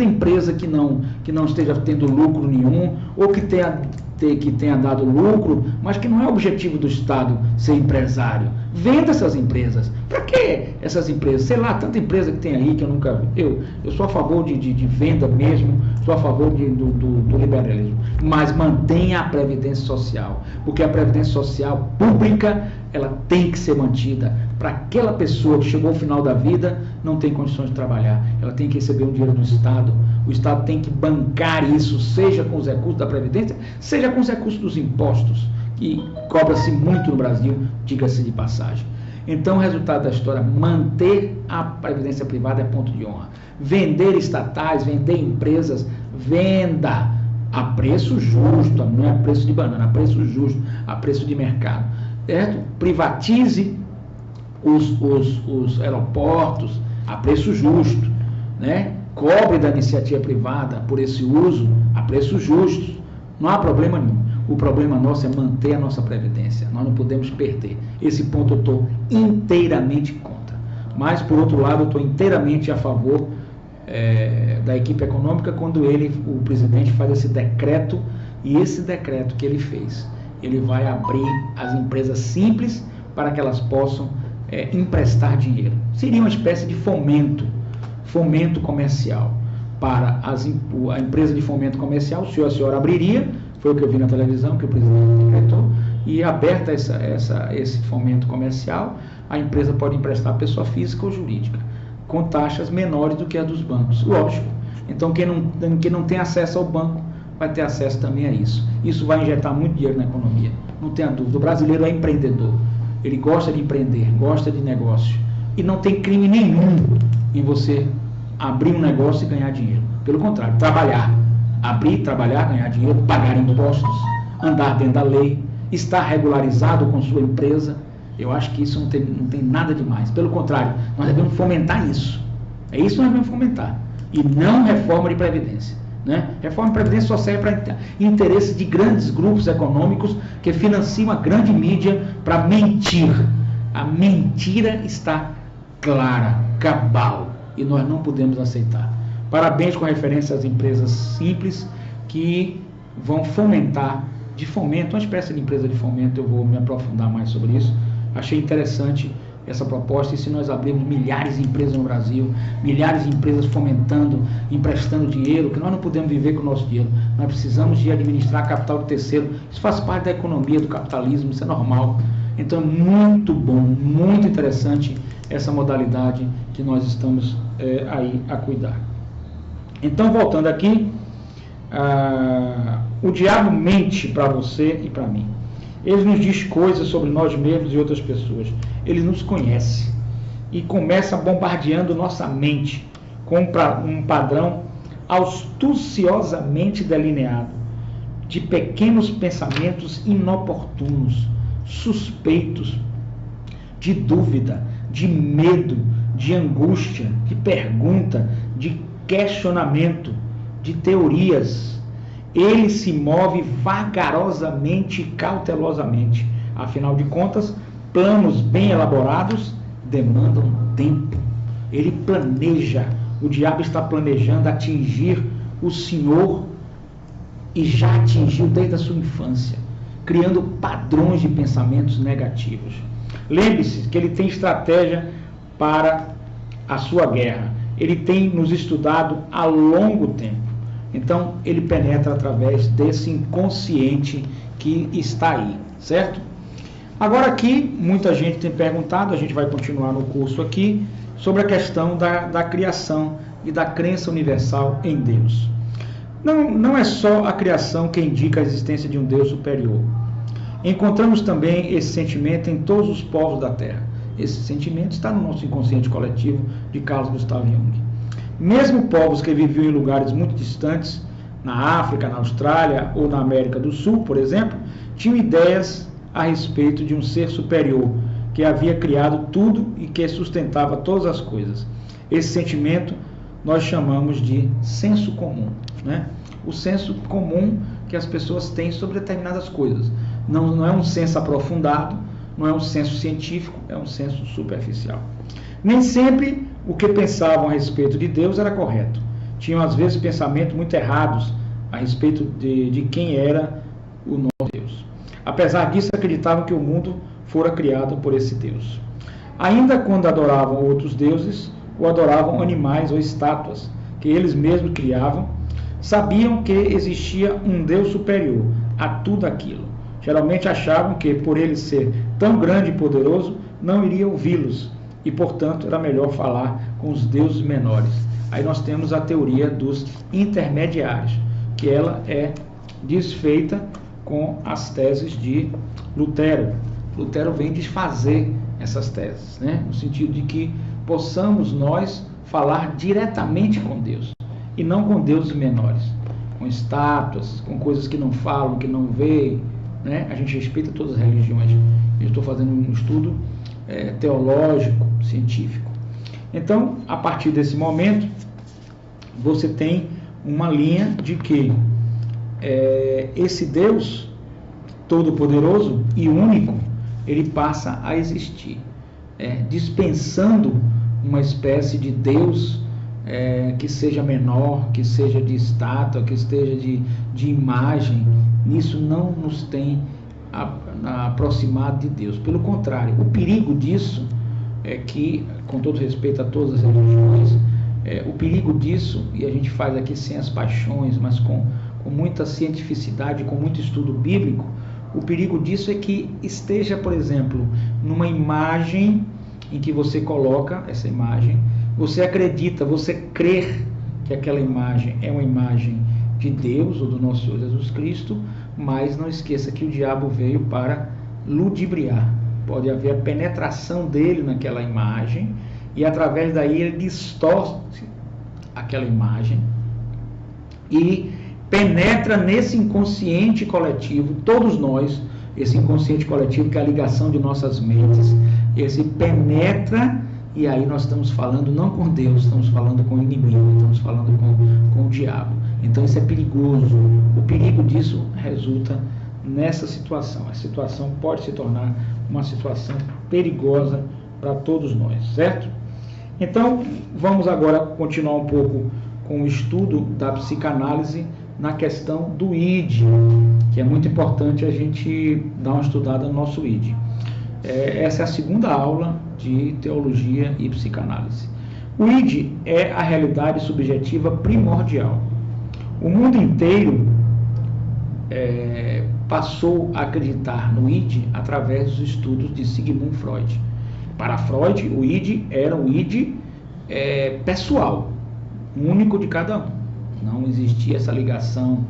empresa que não esteja tendo lucro nenhum, ou que tenha dado lucro, mas que não é objetivo do Estado ser empresário. Venda essas empresas. Para que essas empresas? Sei lá, tanta empresa que tem aí que eu nunca vi. Eu sou a favor de venda mesmo, sou a favor do liberalismo. Mas mantenha a Previdência Social, porque a Previdência Social pública, ela tem que ser mantida. Para aquela pessoa que chegou ao final da vida, não tem condições de trabalhar. Ela tem que receber um dinheiro do Estado. O Estado tem que bancar isso, seja com os recursos da Previdência, seja com os recursos dos impostos, que cobra-se muito no Brasil, diga-se de passagem. Então, o resultado da história, manter a Previdência privada é ponto de honra. Vender estatais, vender empresas, venda a preço justo, não é a preço de banana, a preço justo, a preço de mercado. Certo? Privatize os aeroportos a preço justo, né? Cobre da iniciativa privada por esse uso a preço justo. Não há problema nenhum. O problema nosso é manter a nossa Previdência. Nós não podemos perder. Esse ponto eu estou inteiramente contra. Mas, por outro lado, eu estou inteiramente a favor da equipe econômica quando o presidente faz esse decreto, e esse decreto que ele fez, ele vai abrir as empresas simples para que elas possam emprestar dinheiro. Seria uma espécie de fomento comercial para a empresa de fomento comercial. O senhor e a senhora abriria, foi o que eu vi na televisão, que o presidente decretou, e aberta esse fomento comercial, a empresa pode emprestar a pessoa física ou jurídica, com taxas menores do que a dos bancos, lógico. Então, quem não tem acesso ao banco, vai ter acesso também a isso. Isso vai injetar muito dinheiro na economia, não tenha dúvida. O brasileiro é empreendedor, ele gosta de empreender, gosta de negócio, e não tem crime nenhum em você abrir um negócio e ganhar dinheiro. Pelo contrário, trabalhar, ganhar dinheiro, pagar impostos, andar dentro da lei, estar regularizado com sua empresa. Eu acho que isso não tem nada de mais. Pelo contrário, nós devemos fomentar isso. É isso que nós devemos fomentar. E não reforma de Previdência. Né? Reforma de Previdência só serve para interesse de grandes grupos econômicos que financiam a grande mídia para mentir. A mentira está clara, cabal, e nós não podemos aceitar. Parabéns com referência às empresas simples que vão fomentar, uma espécie de empresa de fomento. Eu vou me aprofundar mais sobre isso. Achei interessante essa proposta, e se nós abrirmos milhares de empresas no Brasil, milhares de empresas fomentando, emprestando dinheiro, que nós não podemos viver com o nosso dinheiro, nós precisamos de administrar capital de terceiro. Isso faz parte da economia, do capitalismo, isso é normal. Então, muito bom, muito interessante essa modalidade que nós estamos aí a cuidar. Então, voltando aqui, o diabo mente para você e para mim. Ele nos diz coisas sobre nós mesmos e outras pessoas. Ele nos conhece e começa bombardeando nossa mente com um padrão astuciosamente delineado de pequenos pensamentos inoportunos, suspeitos, de dúvida, de medo, de angústia, de pergunta, de questionamento, de teorias. Ele se move vagarosamente e cautelosamente. Afinal de contas, planos bem elaborados demandam tempo. Ele planeja. O diabo está planejando atingir o Senhor, e já atingiu desde a sua infância, criando padrões de pensamentos negativos. Lembre-se que ele tem estratégia para a sua guerra. Ele tem nos estudado há longo tempo. Então, ele penetra através desse inconsciente que está aí, certo? Agora aqui, muita gente tem perguntado, a gente vai continuar no curso aqui, sobre a questão da criação e da crença universal em Deus. Não é só a criação que indica a existência de um Deus superior. Encontramos também esse sentimento em todos os povos da Terra. Esse sentimento está no nosso inconsciente coletivo de Carl Gustav Jung. Mesmo povos que viviam em lugares muito distantes, na África, na Austrália ou na América do Sul, por exemplo, tinham ideias a respeito de um ser superior que havia criado tudo e que sustentava todas as coisas. Esse sentimento nós chamamos de senso comum, né? O senso comum que as pessoas têm sobre determinadas coisas. Não é um senso aprofundado, não é um senso científico, é um senso superficial. Nem sempre o que pensavam a respeito de Deus era correto. Tinham, às vezes, pensamentos muito errados a respeito de quem era o nosso Deus. Apesar disso, acreditavam que o mundo fora criado por esse Deus. Ainda quando adoravam outros deuses, ou adoravam animais ou estátuas que eles mesmos criavam, sabiam que existia um Deus superior a tudo aquilo. Geralmente achavam que, por ele ser tão grande e poderoso, não iria ouvi-los e, portanto, era melhor falar com os deuses menores. Aí nós temos a teoria dos intermediários, que ela é desfeita com as teses de Lutero. Lutero vem desfazer essas teses, né? No sentido de que possamos nós falar diretamente com Deus, e não com deuses menores, com estátuas, com coisas que não falam, que não veem, né? A gente respeita todas as religiões. Eu estou fazendo um estudo teológico, científico. Então, a partir desse momento, você tem uma linha de que esse Deus todo-poderoso e único, ele passa a existir, dispensando uma espécie de Deus que seja menor, que seja de estátua, que esteja de imagem. Isso não nos tem aproximado de Deus. Pelo contrário, o perigo disso é que, com todo respeito a todas as religiões, o perigo disso, e a gente faz aqui sem as paixões, mas com muita cientificidade, com muito estudo bíblico, o perigo disso é que esteja, por exemplo, numa imagem em que você coloca essa imagem, você acredita, você crer que aquela imagem é uma imagem de Deus ou do nosso Senhor Jesus Cristo, mas não esqueça que o diabo veio para ludibriar. Pode haver a penetração dele naquela imagem e através daí ele distorce aquela imagem e penetra nesse inconsciente coletivo, todos nós, esse inconsciente coletivo que é a ligação de nossas mentes, esse penetra, e aí nós estamos falando não com Deus, estamos falando com o inimigo, estamos falando com o diabo. Então isso é perigoso. O perigo disso resulta nessa situação. A situação pode se tornar uma situação perigosa para todos nós, certo? Então, vamos agora continuar um pouco com o estudo da psicanálise na questão do id, que é muito importante a gente dar uma estudada no nosso id. Essa é a segunda aula de teologia e psicanálise. O id é a realidade subjetiva primordial. O mundo inteiro passou a acreditar no id através dos estudos de Sigmund Freud. Para Freud, o id era um id pessoal, único de cada um. Não existia essa ligação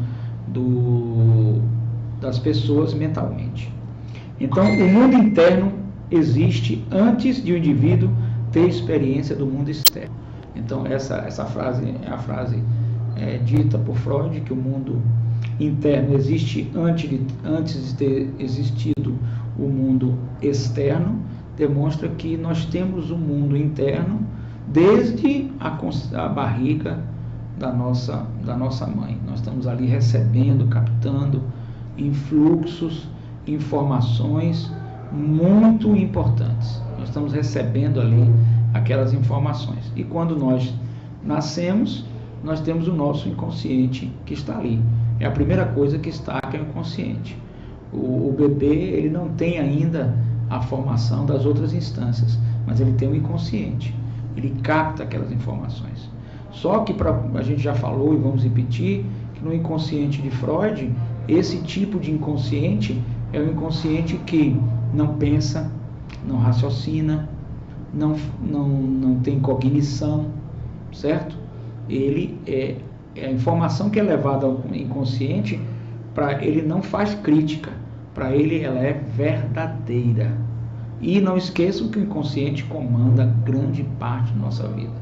das pessoas mentalmente. Então, o mundo interno existe antes de o indivíduo ter experiência do mundo externo. Então, essa frase é a frase dita por Freud, que o mundo interno existe antes de ter existido o mundo externo, demonstra que nós temos um mundo interno desde a barriga da nossa mãe. Nós estamos ali recebendo, captando influxos, informações muito importantes. Nós estamos recebendo ali aquelas informações. E quando nós nascemos, nós temos o nosso inconsciente que está ali. É a primeira coisa que está, que é o inconsciente. O bebê, ele não tem ainda a formação das outras instâncias, mas ele tem o inconsciente. Ele capta aquelas informações. Só que, a gente já falou e vamos repetir, que no inconsciente de Freud, esse tipo de inconsciente é um inconsciente que não pensa, não raciocina, não tem cognição, certo? Ele a informação que é levada ao inconsciente, para ele não faz crítica, para ele ela é verdadeira. E não esqueçam que o inconsciente comanda grande parte da nossa vida.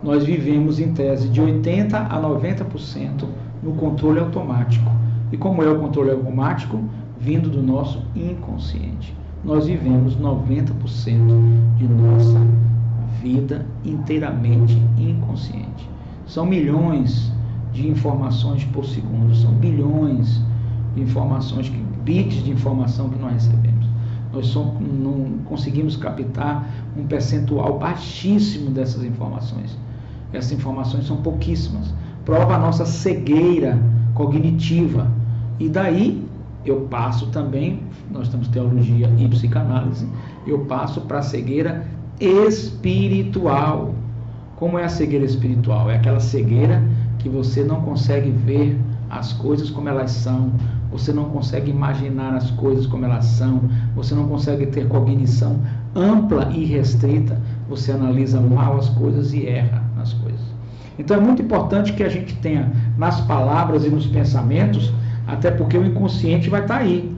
Nós vivemos em tese de 80% a 90% no controle automático. E como é o controle automático? Vindo do nosso inconsciente. Nós vivemos 90% de nossa vida inteiramente inconsciente. São milhões de informações por segundo, são bilhões de informações, bits de informação que nós recebemos. Nós não conseguimos captar um percentual baixíssimo dessas informações. Essas informações são pouquíssimas. Prova a nossa cegueira cognitiva. E daí eu passo também, nós temos teologia e psicanálise, eu passo para a cegueira espiritual. Como é a cegueira espiritual? É aquela cegueira que você não consegue ver as coisas como elas são, você não consegue imaginar as coisas como elas são, você não consegue ter cognição ampla e restrita, você analisa mal as coisas e erra nas coisas. Então é muito importante que a gente tenha nas palavras e nos pensamentos, até porque o inconsciente vai estar aí.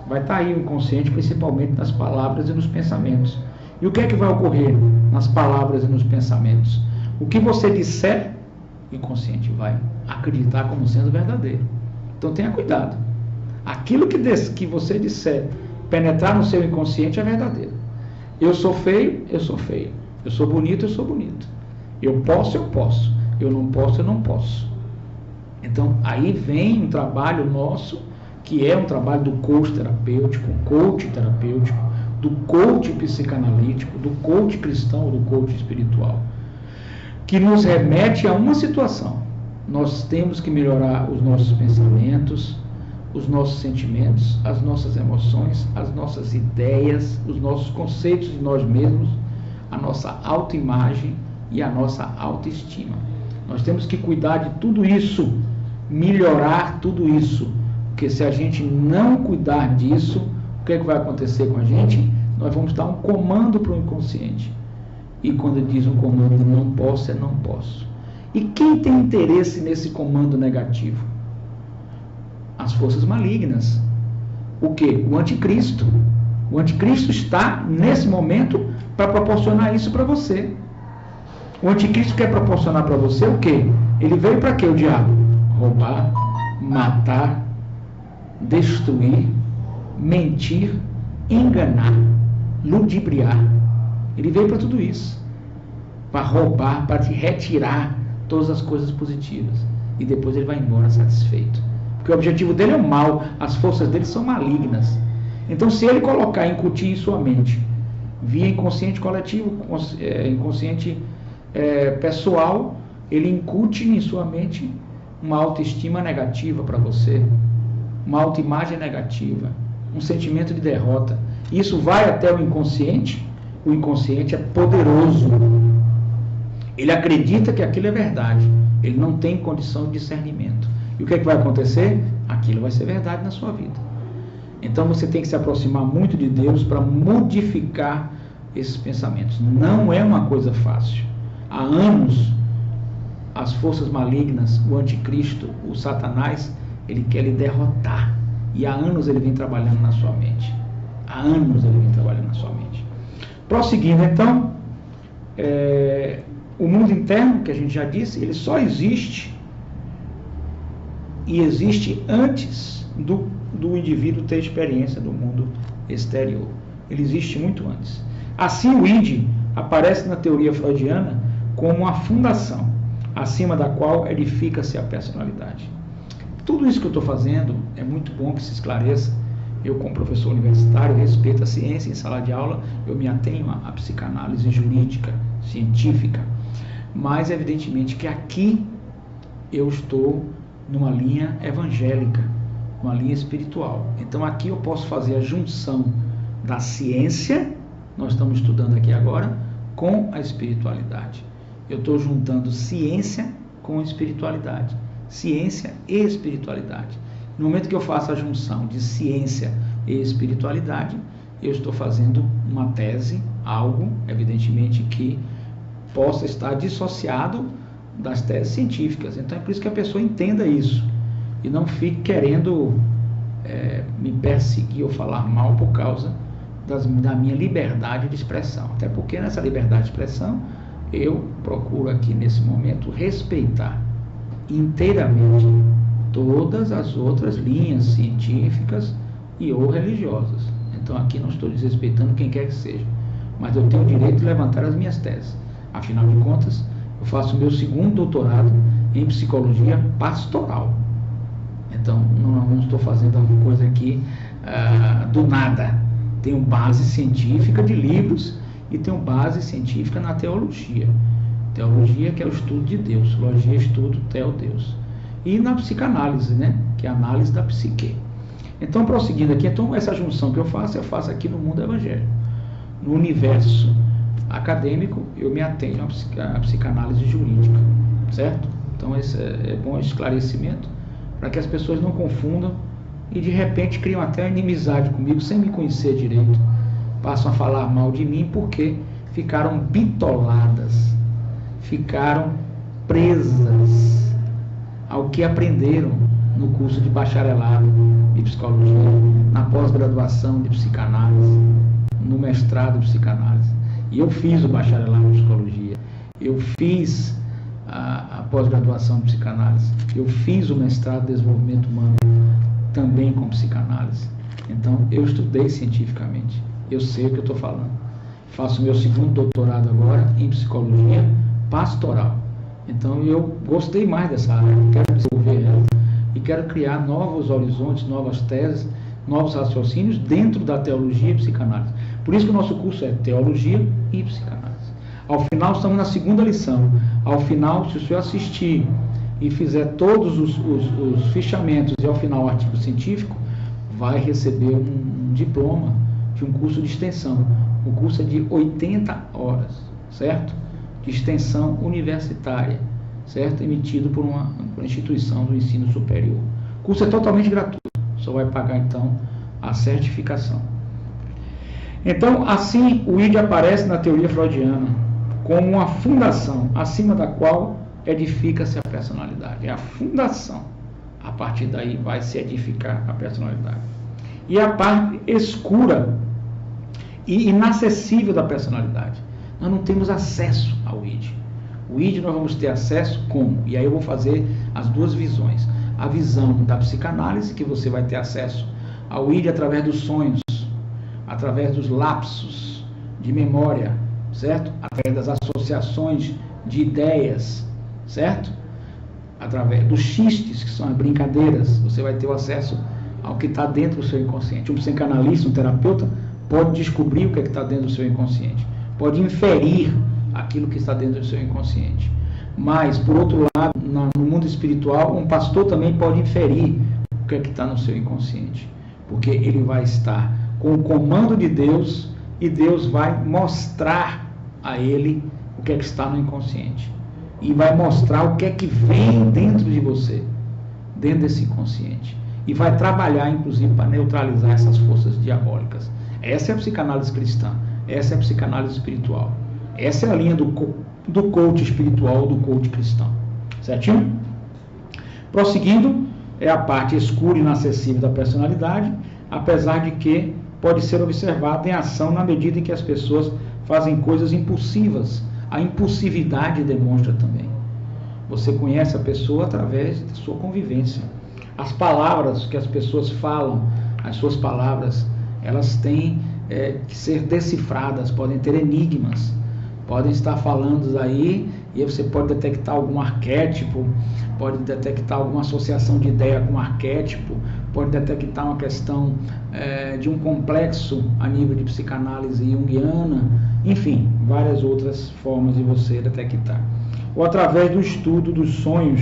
Vai estar aí o inconsciente, principalmente nas palavras e nos pensamentos. E o que é que vai ocorrer nas palavras e nos pensamentos? O que você disser, o inconsciente vai acreditar como sendo verdadeiro. Então tenha cuidado. Aquilo que você disser penetrar no seu inconsciente é verdadeiro. Eu sou feio, eu sou feio. Eu sou bonito, eu sou bonito. Eu posso, eu posso. Eu não posso, eu não posso. Então aí vem um trabalho nosso, que é um trabalho do coach terapêutico, do coach psicanalítico, do coach cristão, do coach espiritual, que nos remete a uma situação. Nós temos que melhorar os nossos pensamentos, os nossos sentimentos, as nossas emoções, as nossas ideias, os nossos conceitos de nós mesmos, a nossa autoimagem e a nossa autoestima. Nós temos que cuidar de tudo isso, melhorar tudo isso, porque se a gente não cuidar disso, o que é que vai acontecer com a gente? Nós vamos dar um comando para o inconsciente. E quando diz um comando não posso, é não posso. E quem tem interesse nesse comando negativo? As forças malignas. O quê? O anticristo. O anticristo está, nesse momento, para proporcionar isso para você. O anticristo quer proporcionar para você o quê? Ele veio para quê, o diabo? Roubar, matar, destruir, mentir, enganar, ludibriar. Ele veio para tudo isso. Para roubar, para te retirar todas as coisas positivas. E depois ele vai embora satisfeito. Porque o objetivo dele é o mal, as forças dele são malignas. Então, se ele colocar, incutir em sua mente, via inconsciente coletivo, inconsciente pessoal, ele incute em sua mente uma autoestima negativa para você, uma autoimagem negativa, um sentimento de derrota. Isso vai até o inconsciente é poderoso. Ele acredita que aquilo é verdade, ele não tem condição de discernimento. E o que é que vai acontecer? Aquilo vai ser verdade na sua vida. Então você tem que se aproximar muito de Deus para modificar esses pensamentos. Não é uma coisa fácil. Há anos, as forças malignas, o anticristo, o Satanás, ele quer lhe derrotar. E há anos ele vem trabalhando na sua mente. Há anos ele vem trabalhando na sua mente. Prosseguindo então, o mundo interno, que a gente já disse, ele só existe e existe antes do indivíduo ter experiência do mundo exterior. Ele existe muito antes. Assim, o id aparece na teoria freudiana como uma fundação, acima da qual edifica-se a personalidade. Tudo isso que eu estou fazendo é muito bom que se esclareça. Eu, como professor universitário, respeito a ciência. Em sala de aula, eu me atenho à psicanálise jurídica, científica. Mas, evidentemente, que aqui eu estou numa linha evangélica, uma linha espiritual. Então, aqui eu posso fazer a junção da ciência, nós estamos estudando aqui agora, com a espiritualidade. Eu estou juntando ciência com espiritualidade. Ciência e espiritualidade. No momento que eu faço a junção de ciência e espiritualidade, eu estou fazendo uma tese, algo, evidentemente, que possa estar dissociado das teses científicas. Então é por isso que a pessoa entenda isso e não fique querendo me perseguir ou falar mal por causa da minha liberdade de expressão. Até porque nessa liberdade de expressão eu procuro aqui nesse momento respeitar inteiramente todas as outras linhas científicas e ou religiosas. Então aqui não estou desrespeitando quem quer que seja, mas eu tenho o direito de levantar as minhas teses. Afinal de contas, eu faço o meu segundo doutorado em psicologia pastoral. Então, não estou fazendo alguma coisa aqui do nada. Tenho base científica de livros e tenho base científica na teologia. Teologia, que é o estudo de Deus. Logia, estudo, teo-Deus. E na psicanálise, né? Que é a análise da psique. Então, prosseguindo aqui, então, essa junção que eu faço aqui no mundo evangélico. No universo acadêmico, eu me atenho à psicanálise jurídica, certo? Então, esse é bom esclarecimento, para que as pessoas não confundam e, de repente, criam até inimizade comigo, sem me conhecer direito. Passam a falar mal de mim porque ficaram bitoladas, ficaram presas ao que aprenderam no curso de bacharelado de psicologia, na pós-graduação de psicanálise, no mestrado de psicanálise. E eu fiz o bacharelado de psicologia, eu fiz a pós-graduação de psicanálise, eu fiz o mestrado de desenvolvimento humano também com psicanálise. Então, eu estudei cientificamente, eu sei o que eu estou falando. Faço meu segundo doutorado agora em psicologia pastoral. Então, eu gostei mais dessa área, quero desenvolver ela e quero criar novos horizontes, novas teses, novos raciocínios dentro da teologia e psicanálise. Por isso que o nosso curso é teologia e psicanálise. Ao final, estamos na segunda lição. Ao final, se o senhor assistir e fizer todos os fichamentos e ao final o artigo científico, vai receber um diploma de um curso de extensão. O curso é de 80 horas, certo? De extensão universitária, certo? Emitido por uma instituição do ensino superior. O curso é totalmente gratuito, só vai pagar então a certificação. Então, assim, o id aparece na teoria freudiana como uma fundação, acima da qual edifica-se a personalidade. É a fundação. A partir daí vai se edificar a personalidade. E a parte escura e inacessível da personalidade. Nós não temos acesso ao id. O id nós vamos ter acesso como? E aí eu vou fazer as duas visões. A visão da psicanálise, que você vai ter acesso ao id através dos sonhos, através dos lapsos de memória, certo? Através das associações de ideias, certo? Através dos xistes, que são as brincadeiras, você vai ter o acesso ao que está dentro do seu inconsciente. Um psicanalista, um terapeuta, pode descobrir o que está dentro do seu inconsciente, pode inferir aquilo que está dentro do seu inconsciente. Mas, por outro lado, no mundo espiritual, um pastor também pode inferir o que está no seu inconsciente, porque ele vai estar com o comando de Deus e Deus vai mostrar a ele o que é que está no inconsciente e vai mostrar o que é que vem dentro de você, dentro desse inconsciente, e vai trabalhar inclusive para neutralizar essas forças diabólicas. Essa é a psicanálise cristã, essa é a psicanálise espiritual, essa é a linha do coach espiritual, do coach cristão, certinho? Prosseguindo, é a parte escura e inacessível da personalidade, apesar de que pode ser observada em ação na medida em que as pessoas fazem coisas impulsivas. A impulsividade demonstra também. Você conhece a pessoa através da sua convivência. As palavras que as pessoas falam, as suas palavras, elas têm que ser decifradas, podem ter enigmas, podem estar falando aí e você pode detectar algum arquétipo, pode detectar alguma associação de ideia com arquétipo, pode detectar uma questão de um complexo a nível de psicanálise junguiana, enfim, várias outras formas de você detectar. Ou através do estudo dos sonhos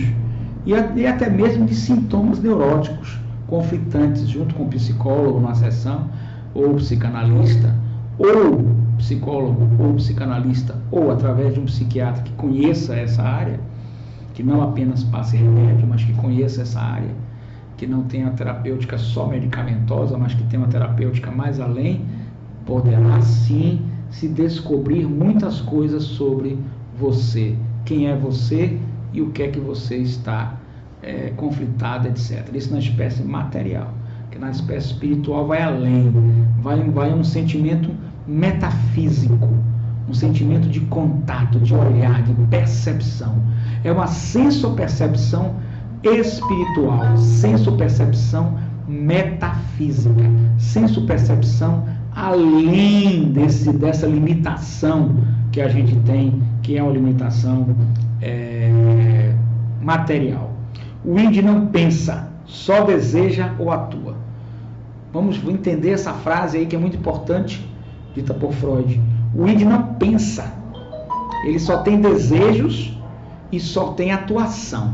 e até mesmo de sintomas neuróticos conflitantes, junto com o psicólogo na sessão, ou psicanalista, ou psicólogo, ou psicanalista, ou através de um psiquiatra que conheça essa área, que não apenas passe remédio, mas que conheça essa área, que não tenha uma terapêutica só medicamentosa, mas que tenha uma terapêutica mais além, poderá sim se descobrir muitas coisas sobre você, quem é você e o que é que você está conflitado, etc. Isso na espécie material, que na espécie espiritual vai além, vai um sentimento metafísico, um sentimento de contato, de olhar, de percepção. É uma sensopercepção espiritual, sensopercepção metafísica, sensopercepção além dessa limitação que a gente tem, que é uma limitação material. O id não pensa, só deseja ou atua. Vamos entender essa frase aí que é muito importante, dita por Freud. O id não pensa, ele só tem desejos e só tem atuação.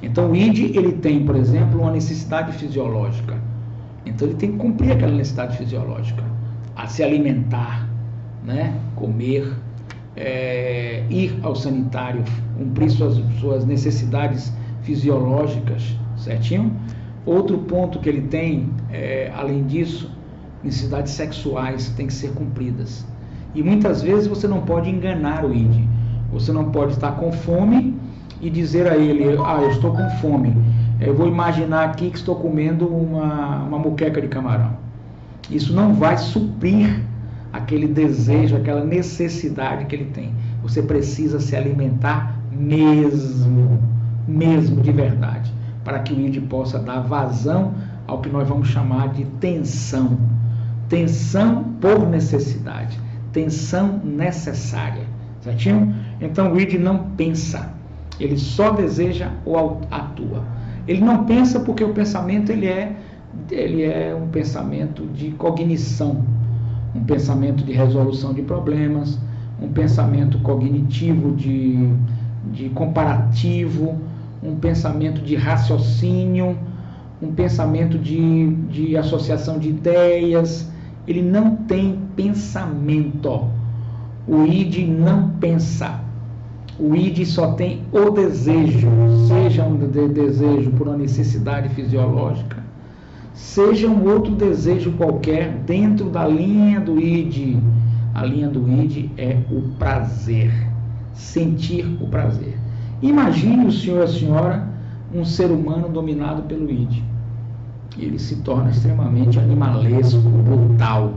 Então o id, ele tem, por exemplo, uma necessidade fisiológica. Então ele tem que cumprir aquela necessidade fisiológica, a se alimentar, né? Comer, ir ao sanitário, cumprir suas necessidades fisiológicas, certinho? Outro ponto que ele tem, além disso, necessidades sexuais têm que ser cumpridas. E muitas vezes você não pode enganar o id. Você não pode estar com fome e dizer a ele, eu estou com fome. Eu vou imaginar aqui que estou comendo uma moqueca de camarão. Isso não vai suprir aquele desejo, aquela necessidade que ele tem. Você precisa se alimentar mesmo de verdade, para que o id possa dar vazão ao que nós vamos chamar de tensão. Tensão por necessidade, tensão necessária, certinho? Então o id não pensa, ele só deseja ou atua. Ele não pensa porque o pensamento ele é um pensamento de cognição, um pensamento de resolução de problemas, um pensamento cognitivo de comparativo, um pensamento de raciocínio, um pensamento de associação de ideias. Ele não tem pensamento. O id não pensa. O id só tem o desejo, seja um desejo por uma necessidade fisiológica, seja um outro desejo qualquer dentro da linha do id. A linha do id é o prazer, sentir o prazer. Imagine o senhor e a senhora um ser humano dominado pelo id. Ele se torna extremamente animalesco, brutal.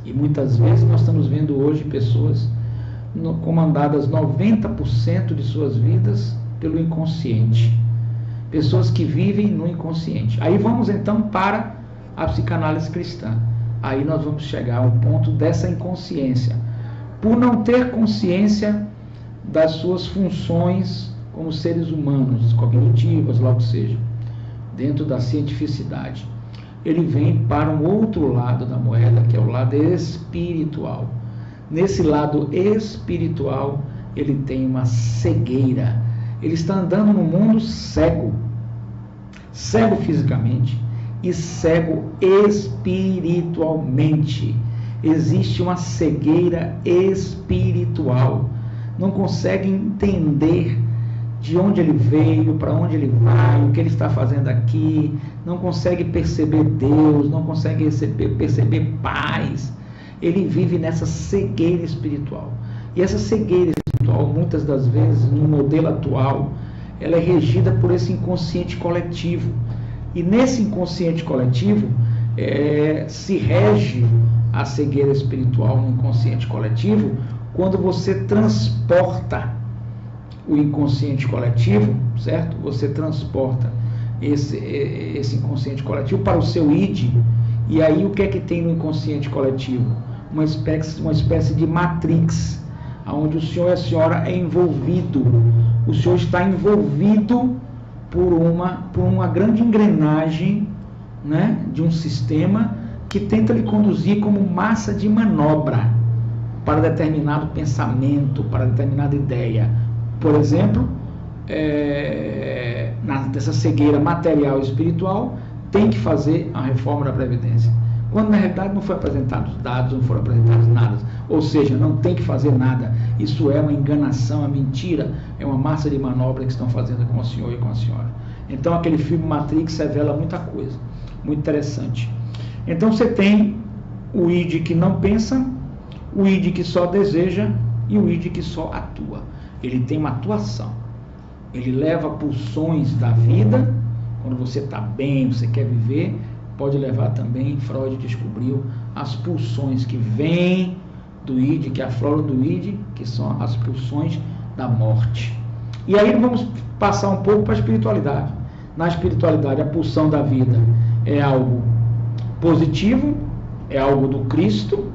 E muitas vezes nós estamos vendo hoje pessoas comandadas 90% de suas vidas pelo inconsciente. Pessoas que vivem no inconsciente. Aí vamos então para a psicanálise cristã. Aí nós vamos chegar ao ponto dessa inconsciência. Por não ter consciência das suas funções como seres humanos, cognitivas, logo seja, dentro da cientificidade. Ele vem para um outro lado da moeda, que é o lado espiritual. Nesse lado espiritual, ele tem uma cegueira. Ele está andando no mundo cego. Cego fisicamente e cego espiritualmente. Existe uma cegueira espiritual. Não consegue entender de onde ele veio, para onde ele vai, o que ele está fazendo aqui. Não consegue perceber Deus, não consegue perceber paz. Ele vive nessa cegueira espiritual. E essa cegueira espiritual, muitas das vezes, no modelo atual, ela é regida por esse inconsciente coletivo. E nesse inconsciente coletivo, se rege a cegueira espiritual no inconsciente coletivo quando você transporta o inconsciente coletivo, certo? Você transporta esse inconsciente coletivo para o seu id. E aí o que é que tem no inconsciente coletivo? Uma espécie de matrix, onde o senhor e a senhora é envolvido. O senhor está envolvido por uma grande engrenagem, né, de um sistema que tenta lhe conduzir como massa de manobra para determinado pensamento, para determinada ideia. Por exemplo, dessa cegueira material e espiritual, tem que fazer a reforma da Previdência. Quando na realidade não foi apresentados dados, não foram apresentados nada. Ou seja, não tem que fazer nada. Isso é uma enganação, uma mentira, é uma massa de manobra que estão fazendo com o senhor e com a senhora. Então aquele filme Matrix revela muita coisa, muito interessante. Então você tem o id que não pensa, o id que só deseja e o id que só atua. Ele tem uma atuação. Ele leva pulsões da vida. Quando você está bem, você quer viver, pode levar também, Freud descobriu, as pulsões que vêm do id, que afloram do id, que são as pulsões da morte. E aí vamos passar um pouco para a espiritualidade. Na espiritualidade, a pulsão da vida é algo positivo, é algo do Cristo,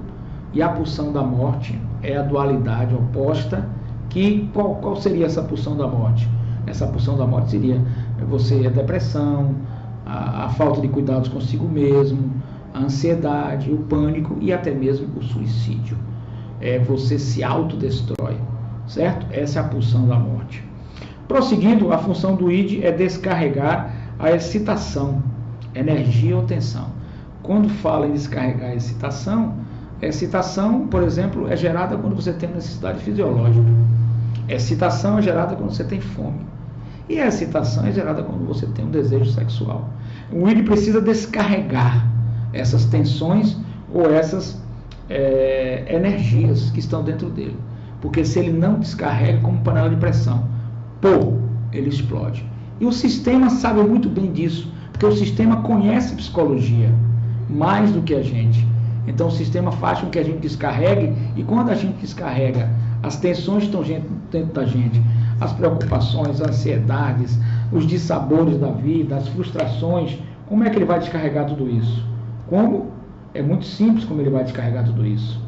e a pulsão da morte é a dualidade oposta. Qual seria essa pulsão da morte? Essa pulsão da morte seria a depressão, a falta de cuidados consigo mesmo, a ansiedade, o pânico e até mesmo o suicídio. Você se autodestrói, certo? Essa é a pulsão da morte. Prosseguindo, a função do id é descarregar a excitação, energia ou tensão. Quando fala em descarregar a excitação, por exemplo, é gerada quando você tem necessidade fisiológica. A excitação é gerada quando você tem fome. E a excitação é gerada quando você tem um desejo sexual. O id precisa descarregar essas tensões ou essas energias que estão dentro dele. Porque se ele não descarrega, como panela de pressão, ele explode. E o sistema sabe muito bem disso, porque o sistema conhece psicologia mais do que a gente. Então o sistema faz com que a gente descarregue, e quando a gente descarrega, as tensões estão dentro da gente, as preocupações, as ansiedades, os dissabores da vida, as frustrações. Como é que ele vai descarregar tudo isso? Como? É muito simples como ele vai descarregar tudo isso.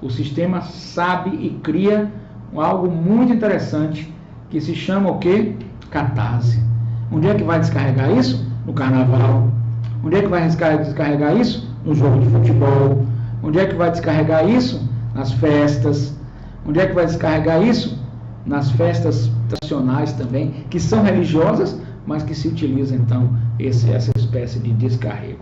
O sistema sabe e cria algo muito interessante que se chama o quê? Catarse. Onde é que vai descarregar isso? No carnaval. Onde é que vai descarregar isso? No jogo de futebol. Onde é que vai descarregar isso? Nas festas. Onde é que vai descarregar isso? Nas festas tradicionais também, que são religiosas, mas que se utiliza então essa espécie de descarrego.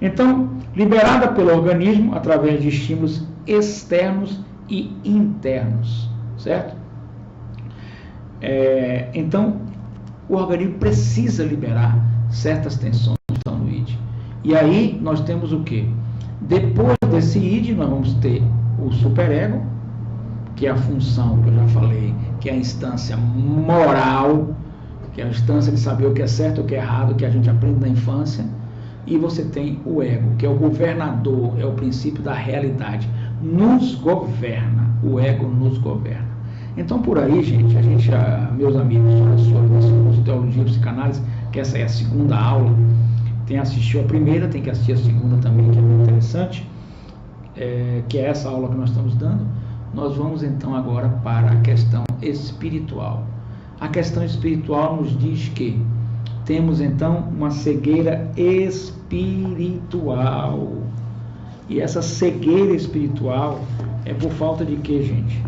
Então, liberada pelo organismo através de estímulos externos e internos, certo? Então, o organismo precisa liberar certas tensões que estão no id. E aí nós temos o quê? Depois desse id, nós vamos ter o superego, que é a função que eu já falei, que é a instância moral, que é a instância de saber o que é certo e o que é errado, que a gente aprende na infância. E você tem o ego, que é o governador, é o princípio da realidade. Nos governa, o ego nos governa. Então, por aí, gente, meus amigos, professores desse curso de Teologia e Psicanálise, que essa é a segunda aula, quem assistiu a primeira tem que assistir a segunda também, que é muito interessante, que é essa aula que nós estamos dando. Nós vamos então agora para a questão espiritual. A questão espiritual nos diz que temos então uma cegueira espiritual. E essa cegueira espiritual é por falta de quê, gente?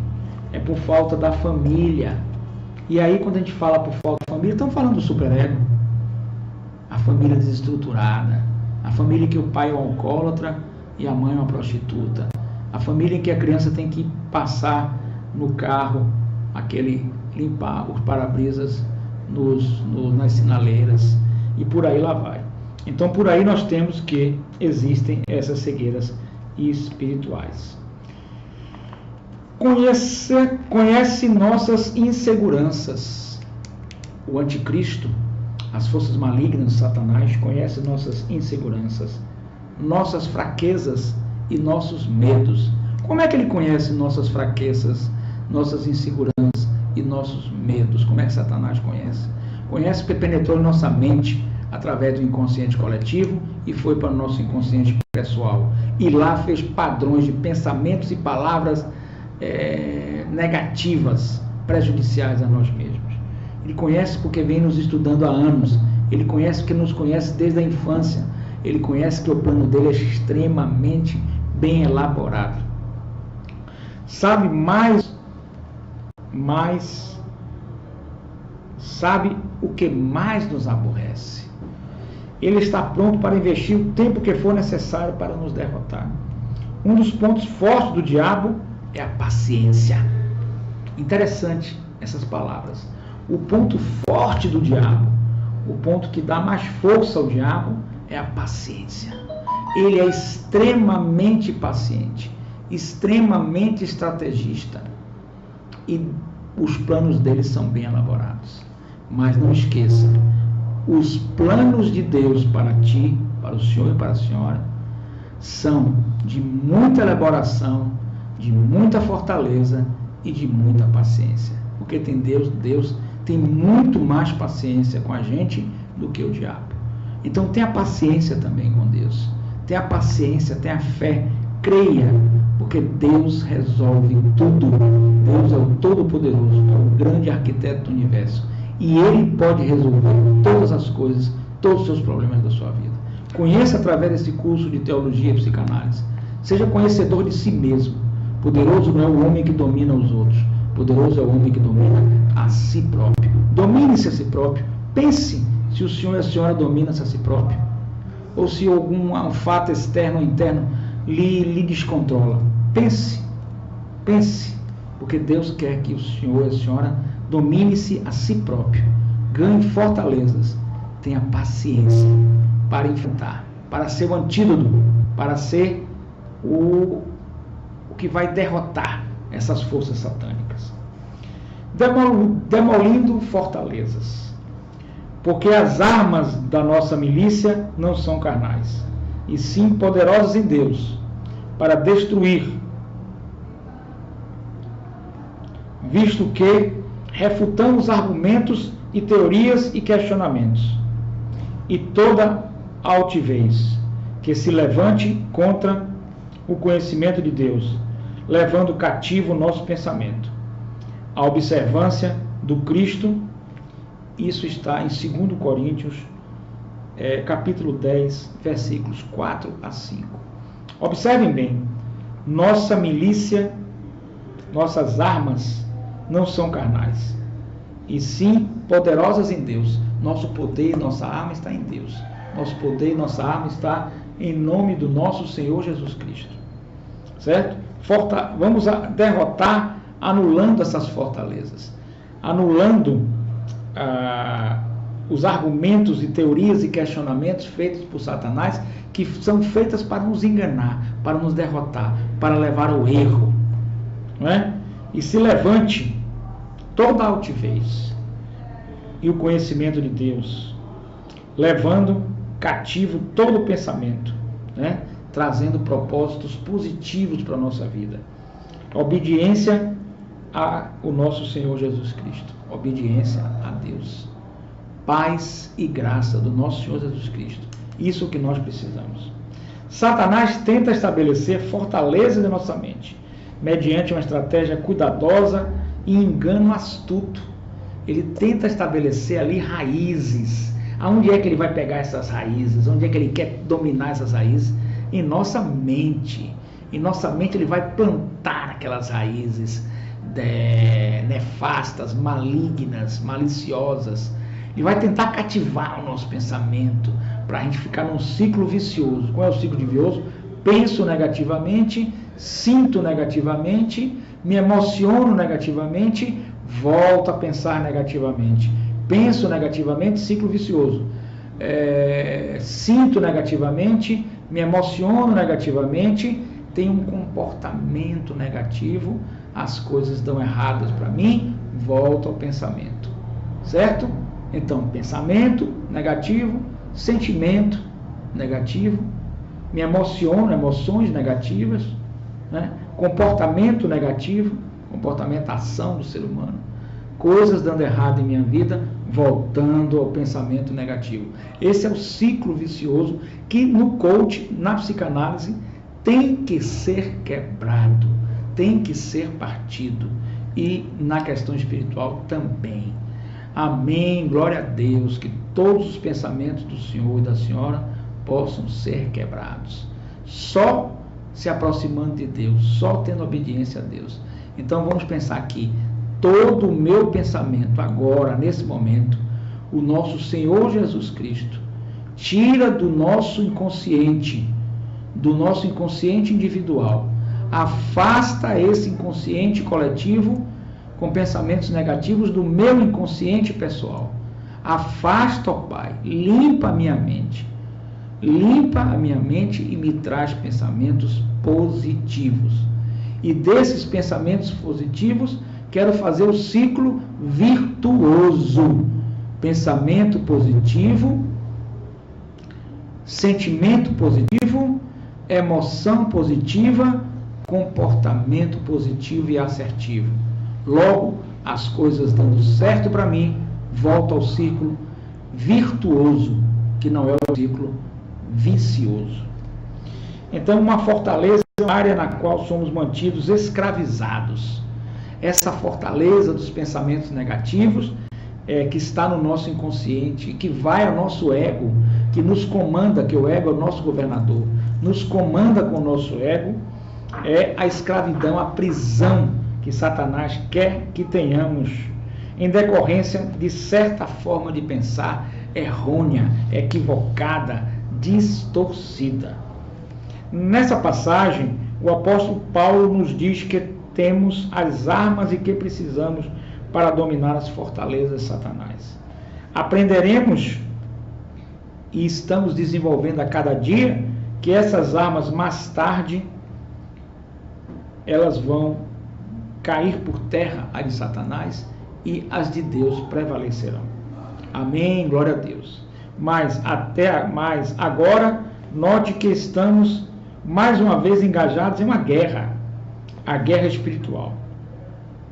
É por falta da família. E aí, quando a gente fala por falta da família, estamos falando do superego. A família desestruturada. A família em que o pai é um alcoólatra e a mãe é uma prostituta. A família em que a criança tem que passar no carro, limpar os para-brisas nas sinaleiras, e por aí lá vai. Então, por aí nós temos que existem essas cegueiras espirituais. Conhece nossas inseguranças. O anticristo, as forças malignas de Satanás, conhecem nossas inseguranças, nossas fraquezas e nossos medos. Como é que ele conhece nossas fraquezas, nossas inseguranças e nossos medos? Como é que Satanás conhece? Conhece porque penetrou em nossa mente através do inconsciente coletivo e foi para o nosso inconsciente pessoal. E lá fez padrões de pensamentos e palavras negativas, prejudiciais a nós mesmos. Ele conhece porque vem nos estudando há anos. Ele conhece porque nos conhece desde a infância. Ele conhece que o plano dele é extremamente bem elaborado. Sabe sabe o que mais nos aborrece. Ele está pronto para investir o tempo que for necessário para nos derrotar. Um dos pontos fortes do diabo é a paciência. Interessante essas palavras. O ponto forte do diabo, o ponto que dá mais força ao diabo, é a paciência. Ele é extremamente paciente, extremamente estrategista, e os planos dele são bem elaborados. Mas não esqueça, os planos de Deus para ti, para o senhor e para a senhora, são de muita elaboração, de muita fortaleza e de muita paciência. Porque Deus tem muito mais paciência com a gente do que o diabo. Então tenha paciência também com Deus. Tenha paciência, tenha fé, creia, porque Deus resolve tudo. Deus é o Todo-Poderoso, é o grande arquiteto do universo. e Ele pode resolver todas as coisas, todos os seus problemas da sua vida. Conheça através desse curso de teologia e psicanálise. Seja conhecedor de si mesmo. Poderoso não é o homem que domina os outros. Poderoso é o homem que domina a si próprio. Domine-se a si próprio. Pense se o senhor e a senhora dominam-se a si próprio. Ou se algum fato externo ou interno lhe descontrola. Pense. Porque Deus quer que o senhor e a senhora domine-se a si próprio. Ganhe fortalezas. Tenha paciência para enfrentar. Para ser o antídoto. Para ser o que vai derrotar essas forças satânicas. Demolindo fortalezas. Porque as armas da nossa milícia não são carnais, e sim poderosas em Deus, para destruir, visto que refutamos argumentos e teorias e questionamentos, e toda altivez que se levante contra o conhecimento de Deus, levando cativo o nosso pensamento, a observância do Cristo. Isso está em 2 Coríntios, capítulo 10, versículos 4 a 5. Observem bem, nossa milícia, nossas armas não são carnais, e sim poderosas em Deus. Nosso poder e nossa arma está em Deus. Nosso poder e nossa arma está em nome do nosso Senhor Jesus Cristo. Certo? Vamos derrotar anulando essas fortalezas, anulando os argumentos e teorias e questionamentos feitos por Satanás, que são feitas para nos enganar, para nos derrotar, para levar ao erro, não é? E se levante toda a altivez e o conhecimento de Deus, levando cativo todo o pensamento, né? Trazendo propósitos positivos para a nossa vida. Obediência ao nosso Senhor Jesus Cristo. Obediência a Deus. Paz e graça do nosso Senhor Jesus Cristo. Isso que nós precisamos. Satanás tenta estabelecer fortaleza em nossa mente, mediante uma estratégia cuidadosa e engano astuto. Ele tenta estabelecer ali raízes. Aonde é que ele vai pegar essas raízes? Onde é que ele quer dominar essas raízes? Em nossa mente. Em nossa mente ele vai plantar aquelas raízes nefastas, malignas, maliciosas. Ele vai tentar cativar o nosso pensamento para a gente ficar num ciclo vicioso. Qual é o ciclo vicioso? Penso negativamente, sinto negativamente, me emociono negativamente, volto a pensar negativamente. Penso negativamente, ciclo vicioso. Sinto negativamente, me emociono negativamente, tenho um comportamento negativo, as coisas dão erradas para mim, volto ao pensamento. Certo? Então, pensamento negativo, sentimento negativo, me emociono, emoções negativas, né? Comportamento negativo, comportamentação do ser humano, coisas dando errado em minha vida, voltando ao pensamento negativo. Esse é o ciclo vicioso que no coach, na psicanálise, tem que ser quebrado, tem que ser partido, e na questão espiritual também. Amém, glória a Deus, que todos os pensamentos do Senhor e da Senhora possam ser quebrados. Só se aproximando de Deus, só tendo obediência a Deus. Então vamos pensar aqui, todo o meu pensamento agora, nesse momento, o nosso Senhor Jesus Cristo, tira do nosso inconsciente individual, afasta esse inconsciente coletivo com pensamentos negativos do meu inconsciente pessoal. Afasta, ó Pai, limpa a minha mente e me traz pensamentos positivos. E desses pensamentos positivos, quero fazer o ciclo virtuoso. Pensamento positivo, sentimento positivo, emoção positiva, comportamento positivo e assertivo. Logo, as coisas dando certo para mim, volto ao ciclo virtuoso, que não é o ciclo vicioso. Então, uma fortaleza é uma área na qual somos mantidos escravizados. Essa fortaleza dos pensamentos negativos que está no nosso inconsciente, que vai ao nosso ego, que nos comanda, que o ego é o nosso governador, nos comanda com o nosso ego, é a escravidão, a prisão que Satanás quer que tenhamos, em decorrência de certa forma de pensar errônea, equivocada, distorcida. Nessa passagem, o apóstolo Paulo nos diz que temos as armas e que precisamos para dominar as fortalezas de Satanás. Aprenderemos e estamos desenvolvendo a cada dia que essas armas mais tarde elas vão cair por terra, a de Satanás, e as de Deus prevalecerão. Amém, glória a Deus. Mas agora, note que estamos mais uma vez engajados em uma guerra, a guerra espiritual.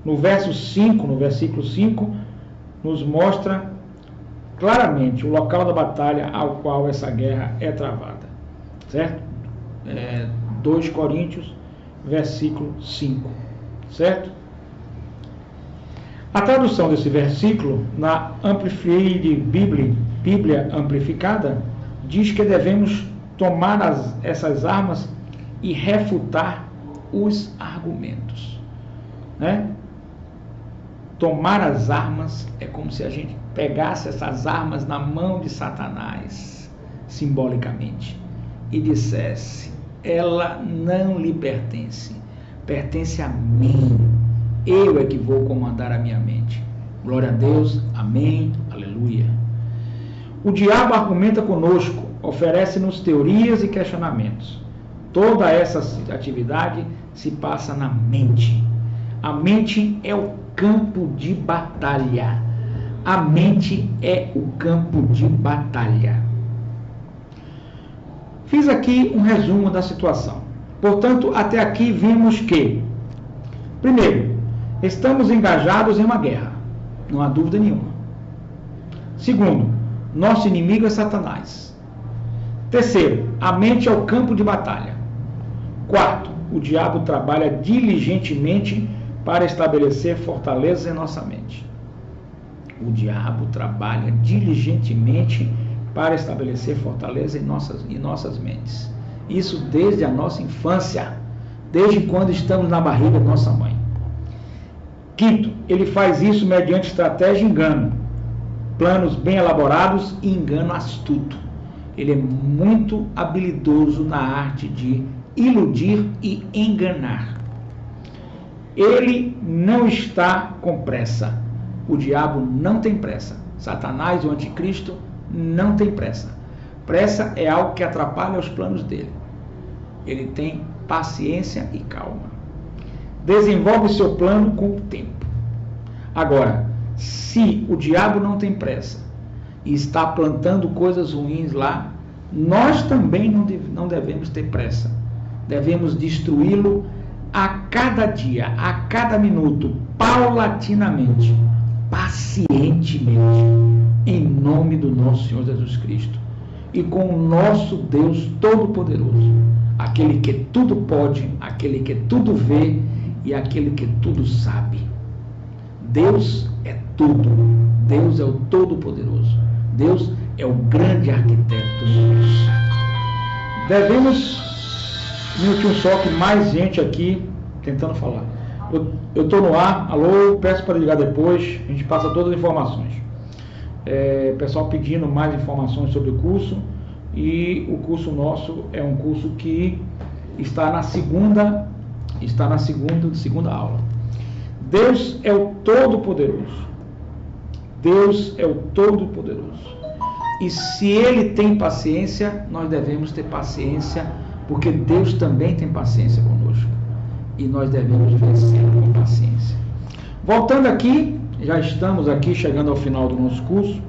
No versículo 5, nos mostra claramente o local da batalha ao qual essa guerra é travada. Certo? 2 Coríntios, versículo 5. Certo? A tradução desse versículo, na Amplified Bíblia Amplificada, diz que devemos tomar essas armas e refutar os argumentos. Né? Tomar as armas é como se a gente pegasse essas armas na mão de Satanás, simbolicamente, e dissesse: ela não lhe pertence, pertence a mim, eu é que vou comandar a minha mente. Glória a Deus, amém, aleluia. O diabo argumenta conosco, oferece-nos teorias e questionamentos. Toda essa atividade se passa na mente. A mente é o campo de batalha. A mente é o campo de batalha. Fiz aqui um resumo da situação. Portanto, até aqui vimos que, primeiro, estamos engajados em uma guerra, não há dúvida nenhuma. Segundo, nosso inimigo é Satanás. Terceiro, a mente é o campo de batalha. Quarto, o diabo trabalha diligentemente para estabelecer fortalezas em nossa mente. O diabo trabalha diligentemente para estabelecer fortalezas em nossas mentes. Isso desde a nossa infância, desde quando estamos na barriga de nossa mãe. Quinto, ele faz isso mediante estratégia e engano, planos bem elaborados e engano astuto. Ele é muito habilidoso na arte de iludir e enganar. Ele não está com pressa. O diabo não tem pressa. Satanás, o anticristo, não tem pressa. Pressa é algo que atrapalha os planos dele. Ele tem paciência e calma. Desenvolve seu plano com o tempo. Agora, se o diabo não tem pressa e está plantando coisas ruins lá, nós também não devemos ter pressa. Devemos destruí-lo a cada dia, a cada minuto, paulatinamente, pacientemente, em nome do nosso Senhor Jesus Cristo e com o nosso Deus Todo-Poderoso, aquele que tudo pode, aquele que tudo vê e aquele que tudo sabe. Deus é tudo, Deus é o Todo-Poderoso, Deus é o grande arquiteto dos céus. Devemos, minutinho só, que mais gente aqui tentando falar. Eu estou no ar, alô, peço para ligar depois, a gente passa todas as informações. Pessoal pedindo mais informações sobre o curso, e o curso nosso é um curso que está na segunda aula. Deus é o Todo-Poderoso. Deus é o Todo-Poderoso. E se Ele tem paciência, nós devemos ter paciência, porque Deus também tem paciência conosco. E nós devemos vencer com paciência. Voltando aqui, já estamos aqui chegando ao final do nosso curso.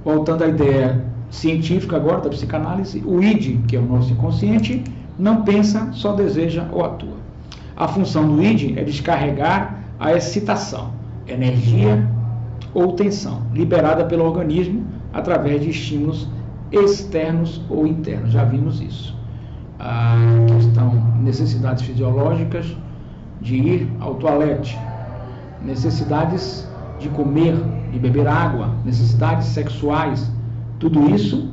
Voltando à ideia científica agora da psicanálise, o id, que é o nosso inconsciente, não pensa, só deseja ou atua. A função do id é descarregar a excitação, energia ou tensão, liberada pelo organismo através de estímulos externos ou internos. Já vimos isso. A questão, necessidades fisiológicas de ir ao toalete, necessidades de comer, de beber água, necessidades sexuais, tudo isso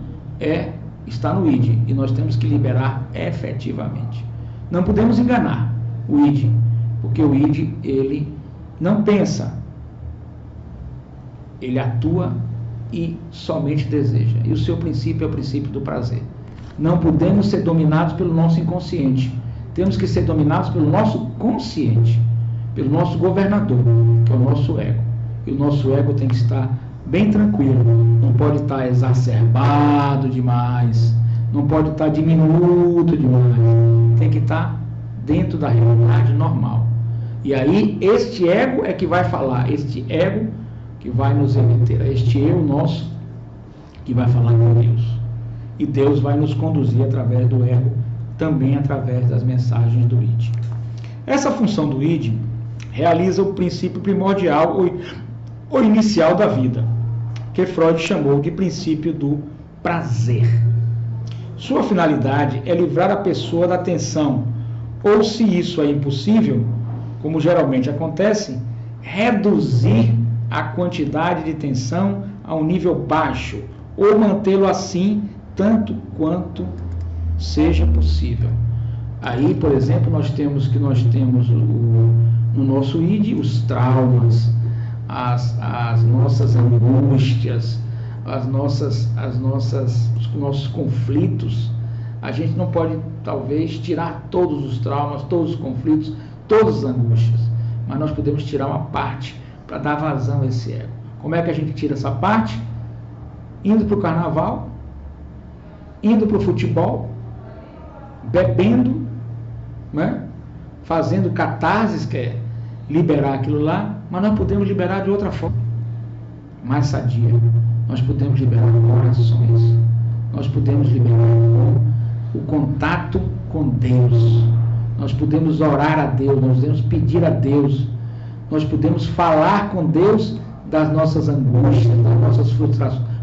está no ID e nós temos que liberar efetivamente. Não podemos enganar o ID, porque o ID, ele não pensa, ele atua e somente deseja. E o seu princípio é o princípio do prazer. Não podemos ser dominados pelo nosso inconsciente. Temos que ser dominados pelo nosso consciente, pelo nosso governador, que é o nosso ego. E o nosso ego tem que estar bem tranquilo, não pode estar exacerbado demais, não pode estar diminuto demais, tem que estar dentro da realidade normal. E aí este ego é que vai falar, este ego que vai nos remeter a este eu nosso, que vai falar com Deus. E Deus vai nos conduzir através do ego, também através das mensagens do ID. Essa função do ID realiza o princípio primordial ou inicial da vida, que Freud chamou de princípio do prazer. Sua finalidade é livrar a pessoa da tensão, ou se isso é impossível, como geralmente acontece, reduzir a quantidade de tensão a um nível baixo, ou mantê-lo assim tanto quanto seja possível. Aí, por exemplo, nós temos no nosso ID os traumas, as nossas angústias, os nossos conflitos. A gente não pode, talvez, tirar todos os traumas, todos os conflitos, todas as angústias, mas nós podemos tirar uma parte para dar vazão a esse ego. Como é que a gente tira essa parte? Indo para o carnaval, indo para o futebol, bebendo, né? Fazendo catarses, que é liberar aquilo lá, mas nós podemos liberar de outra forma, mais sadia. Nós podemos liberar com orações, nós podemos liberar com o contato com Deus, nós podemos orar a Deus, nós podemos pedir a Deus, nós podemos falar com Deus das nossas angústias, das nossas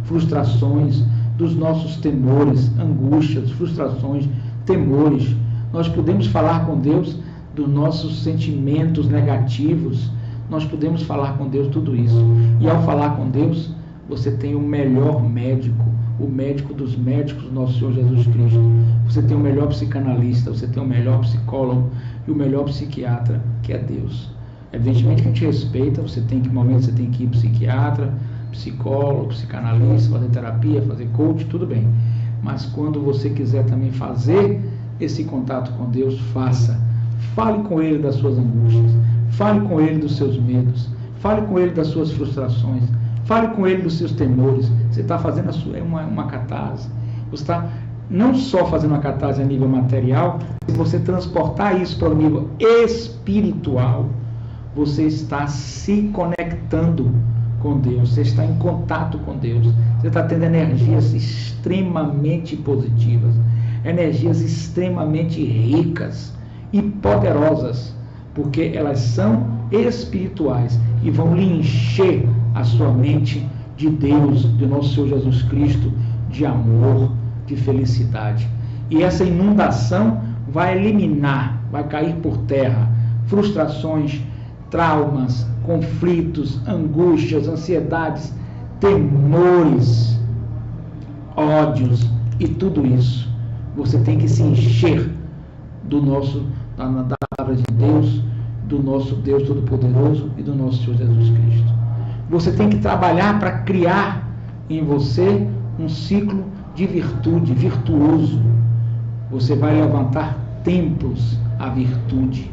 frustrações, dos nossos temores, angústias, frustrações, temores. Nós podemos falar com Deus dos nossos sentimentos negativos, nós podemos falar com Deus tudo isso. E ao falar com Deus, você tem o melhor médico, o médico dos médicos, nosso Senhor Jesus Cristo. Você tem o melhor psicanalista, você tem o melhor psicólogo e o melhor psiquiatra, que é Deus. Evidentemente que a gente respeita, você tem que ir psiquiatra, psicólogo, psicanalista, fazer terapia, fazer coach, tudo bem. Mas quando você quiser também fazer esse contato com Deus, faça. Fale com Ele das suas angústias, fale com Ele dos seus medos, fale com Ele das suas frustrações, fale com Ele dos seus temores. Você está fazendo uma catarse. Você está não só fazendo uma catarse a nível material, se você transportar isso para o nível espiritual, você está se conectando com Deus, você está em contato com Deus, você está tendo energias extremamente positivas, energias extremamente ricas e poderosas, porque elas são espirituais e vão lhe encher a sua mente de Deus, de nosso Senhor Jesus Cristo, de amor, de felicidade. E essa inundação vai eliminar, vai cair por terra frustrações, traumas, conflitos, angústias, ansiedades, temores, ódios e tudo isso. Você tem que se encher da palavra de Deus, do nosso Deus Todo-Poderoso e do nosso Senhor Jesus Cristo. Você tem que trabalhar para criar em você um ciclo de virtude, virtuoso. Você vai levantar templos à virtude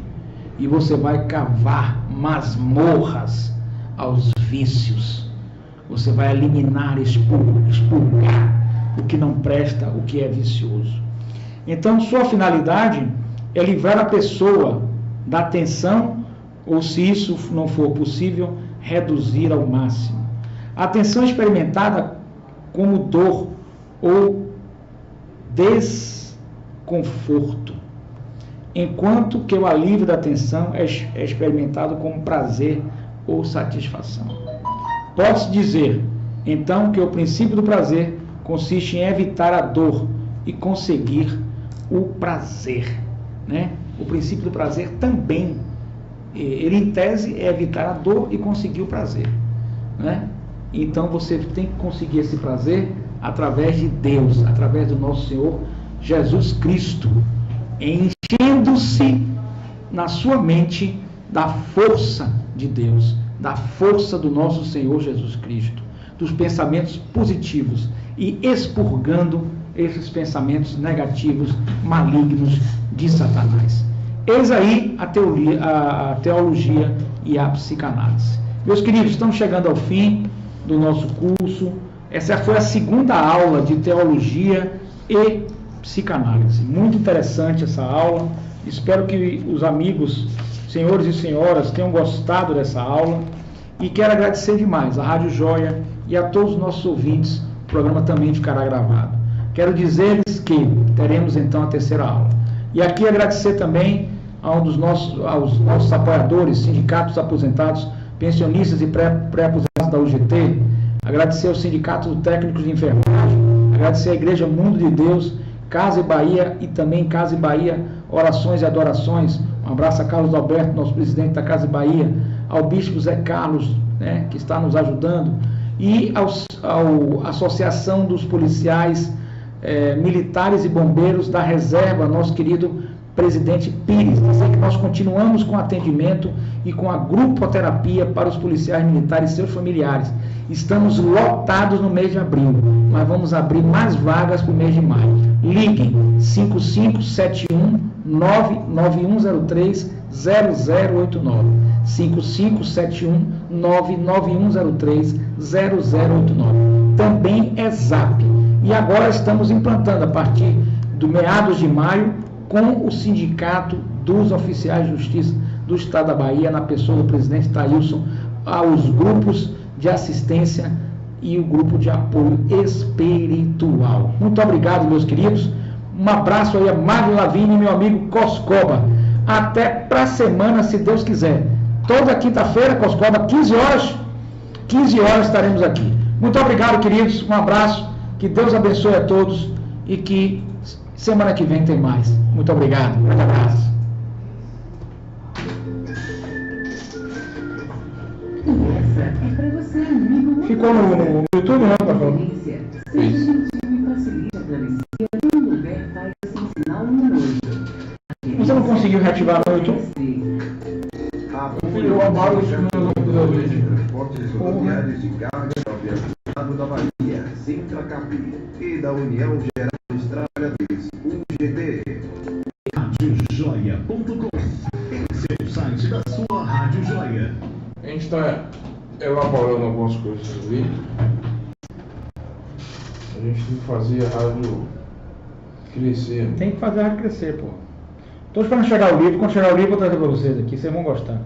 e você vai cavar masmorras aos vícios. Você vai eliminar, expurgar o que não presta, o que é vicioso. Então, sua finalidade é livrar a pessoa da tensão, ou se isso não for possível, reduzir ao máximo. A tensão é experimentada como dor ou desconforto, enquanto que o alívio da tensão é experimentado como prazer ou satisfação. Pode-se dizer, então, que o princípio do prazer consiste em evitar a dor e conseguir o prazer, né? O princípio do prazer também, ele em tese é evitar a dor e conseguir o prazer. né? Então você tem que conseguir esse prazer através de Deus, através do nosso Senhor Jesus Cristo, enchendo-se na sua mente da força de Deus, da força do nosso Senhor Jesus Cristo, dos pensamentos positivos e expurgando esses pensamentos negativos, malignos de Satanás. Eis aí a teologia e a psicanálise. Meus queridos, estamos chegando ao fim do nosso curso. Essa foi a segunda aula de teologia e psicanálise. Muito interessante essa aula. Espero que os amigos, senhores e senhoras, tenham gostado dessa aula. E quero agradecer demais à Rádio Joia e a todos os nossos ouvintes. O programa também ficará gravado. Quero dizer-lhes que teremos então a terceira aula. E aqui agradecer também aos nossos apoiadores, sindicatos aposentados, pensionistas e pré-aposentados da UGT. Agradecer ao Sindicato Técnicos de Enfermagem. Agradecer à Igreja Mundo de Deus, Casa e Bahia e também Casa e Bahia, Orações e Adorações. Um abraço a Carlos Alberto, nosso presidente da Casa e Bahia, ao Bispo Zé Carlos, né, que está nos ajudando, e à Associação dos Policiais Militares e Bombeiros da Reserva, nosso querido presidente Pires. Dizer que nós continuamos com atendimento e com a grupoterapia para os policiais militares e seus familiares. Estamos lotados no mês de abril, mas vamos abrir mais vagas para o mês de maio. Liguem 5571 99103 0089. 5571 99103 0089. Também é Zap. E agora estamos implantando, a partir do meados de maio, com o Sindicato dos Oficiais de Justiça do Estado da Bahia, na pessoa do presidente Thailson, aos grupos de assistência e o grupo de apoio espiritual. Muito obrigado, meus queridos. Um abraço aí a Magno Lavigne e meu amigo Coscoba. Até para a semana, se Deus quiser. Toda quinta-feira, Coscoba, 15 horas estaremos aqui. Muito obrigado, queridos. Um abraço. Que Deus abençoe a todos e que semana que vem tem mais. Muito obrigado. Um grande abraço. Ficou no YouTube, não, Paulo? Você não conseguiu reativar no YouTube? Eu abalo os meus computadores. Transportes rodoviários de carga do Estado da Bahia, Sintracap e da União Geral dos Trabalhadores, UGT. RádioJoia.com, seu site da sua Rádio Joia. A gente está elaborando algumas coisas ali. A gente tem que fazer a rádio crescer. Tem que fazer a rádio crescer, pô. Estou esperando chegar o livro. Quando chegar o livro, eu vou trazer para vocês aqui. Vocês vão gostar.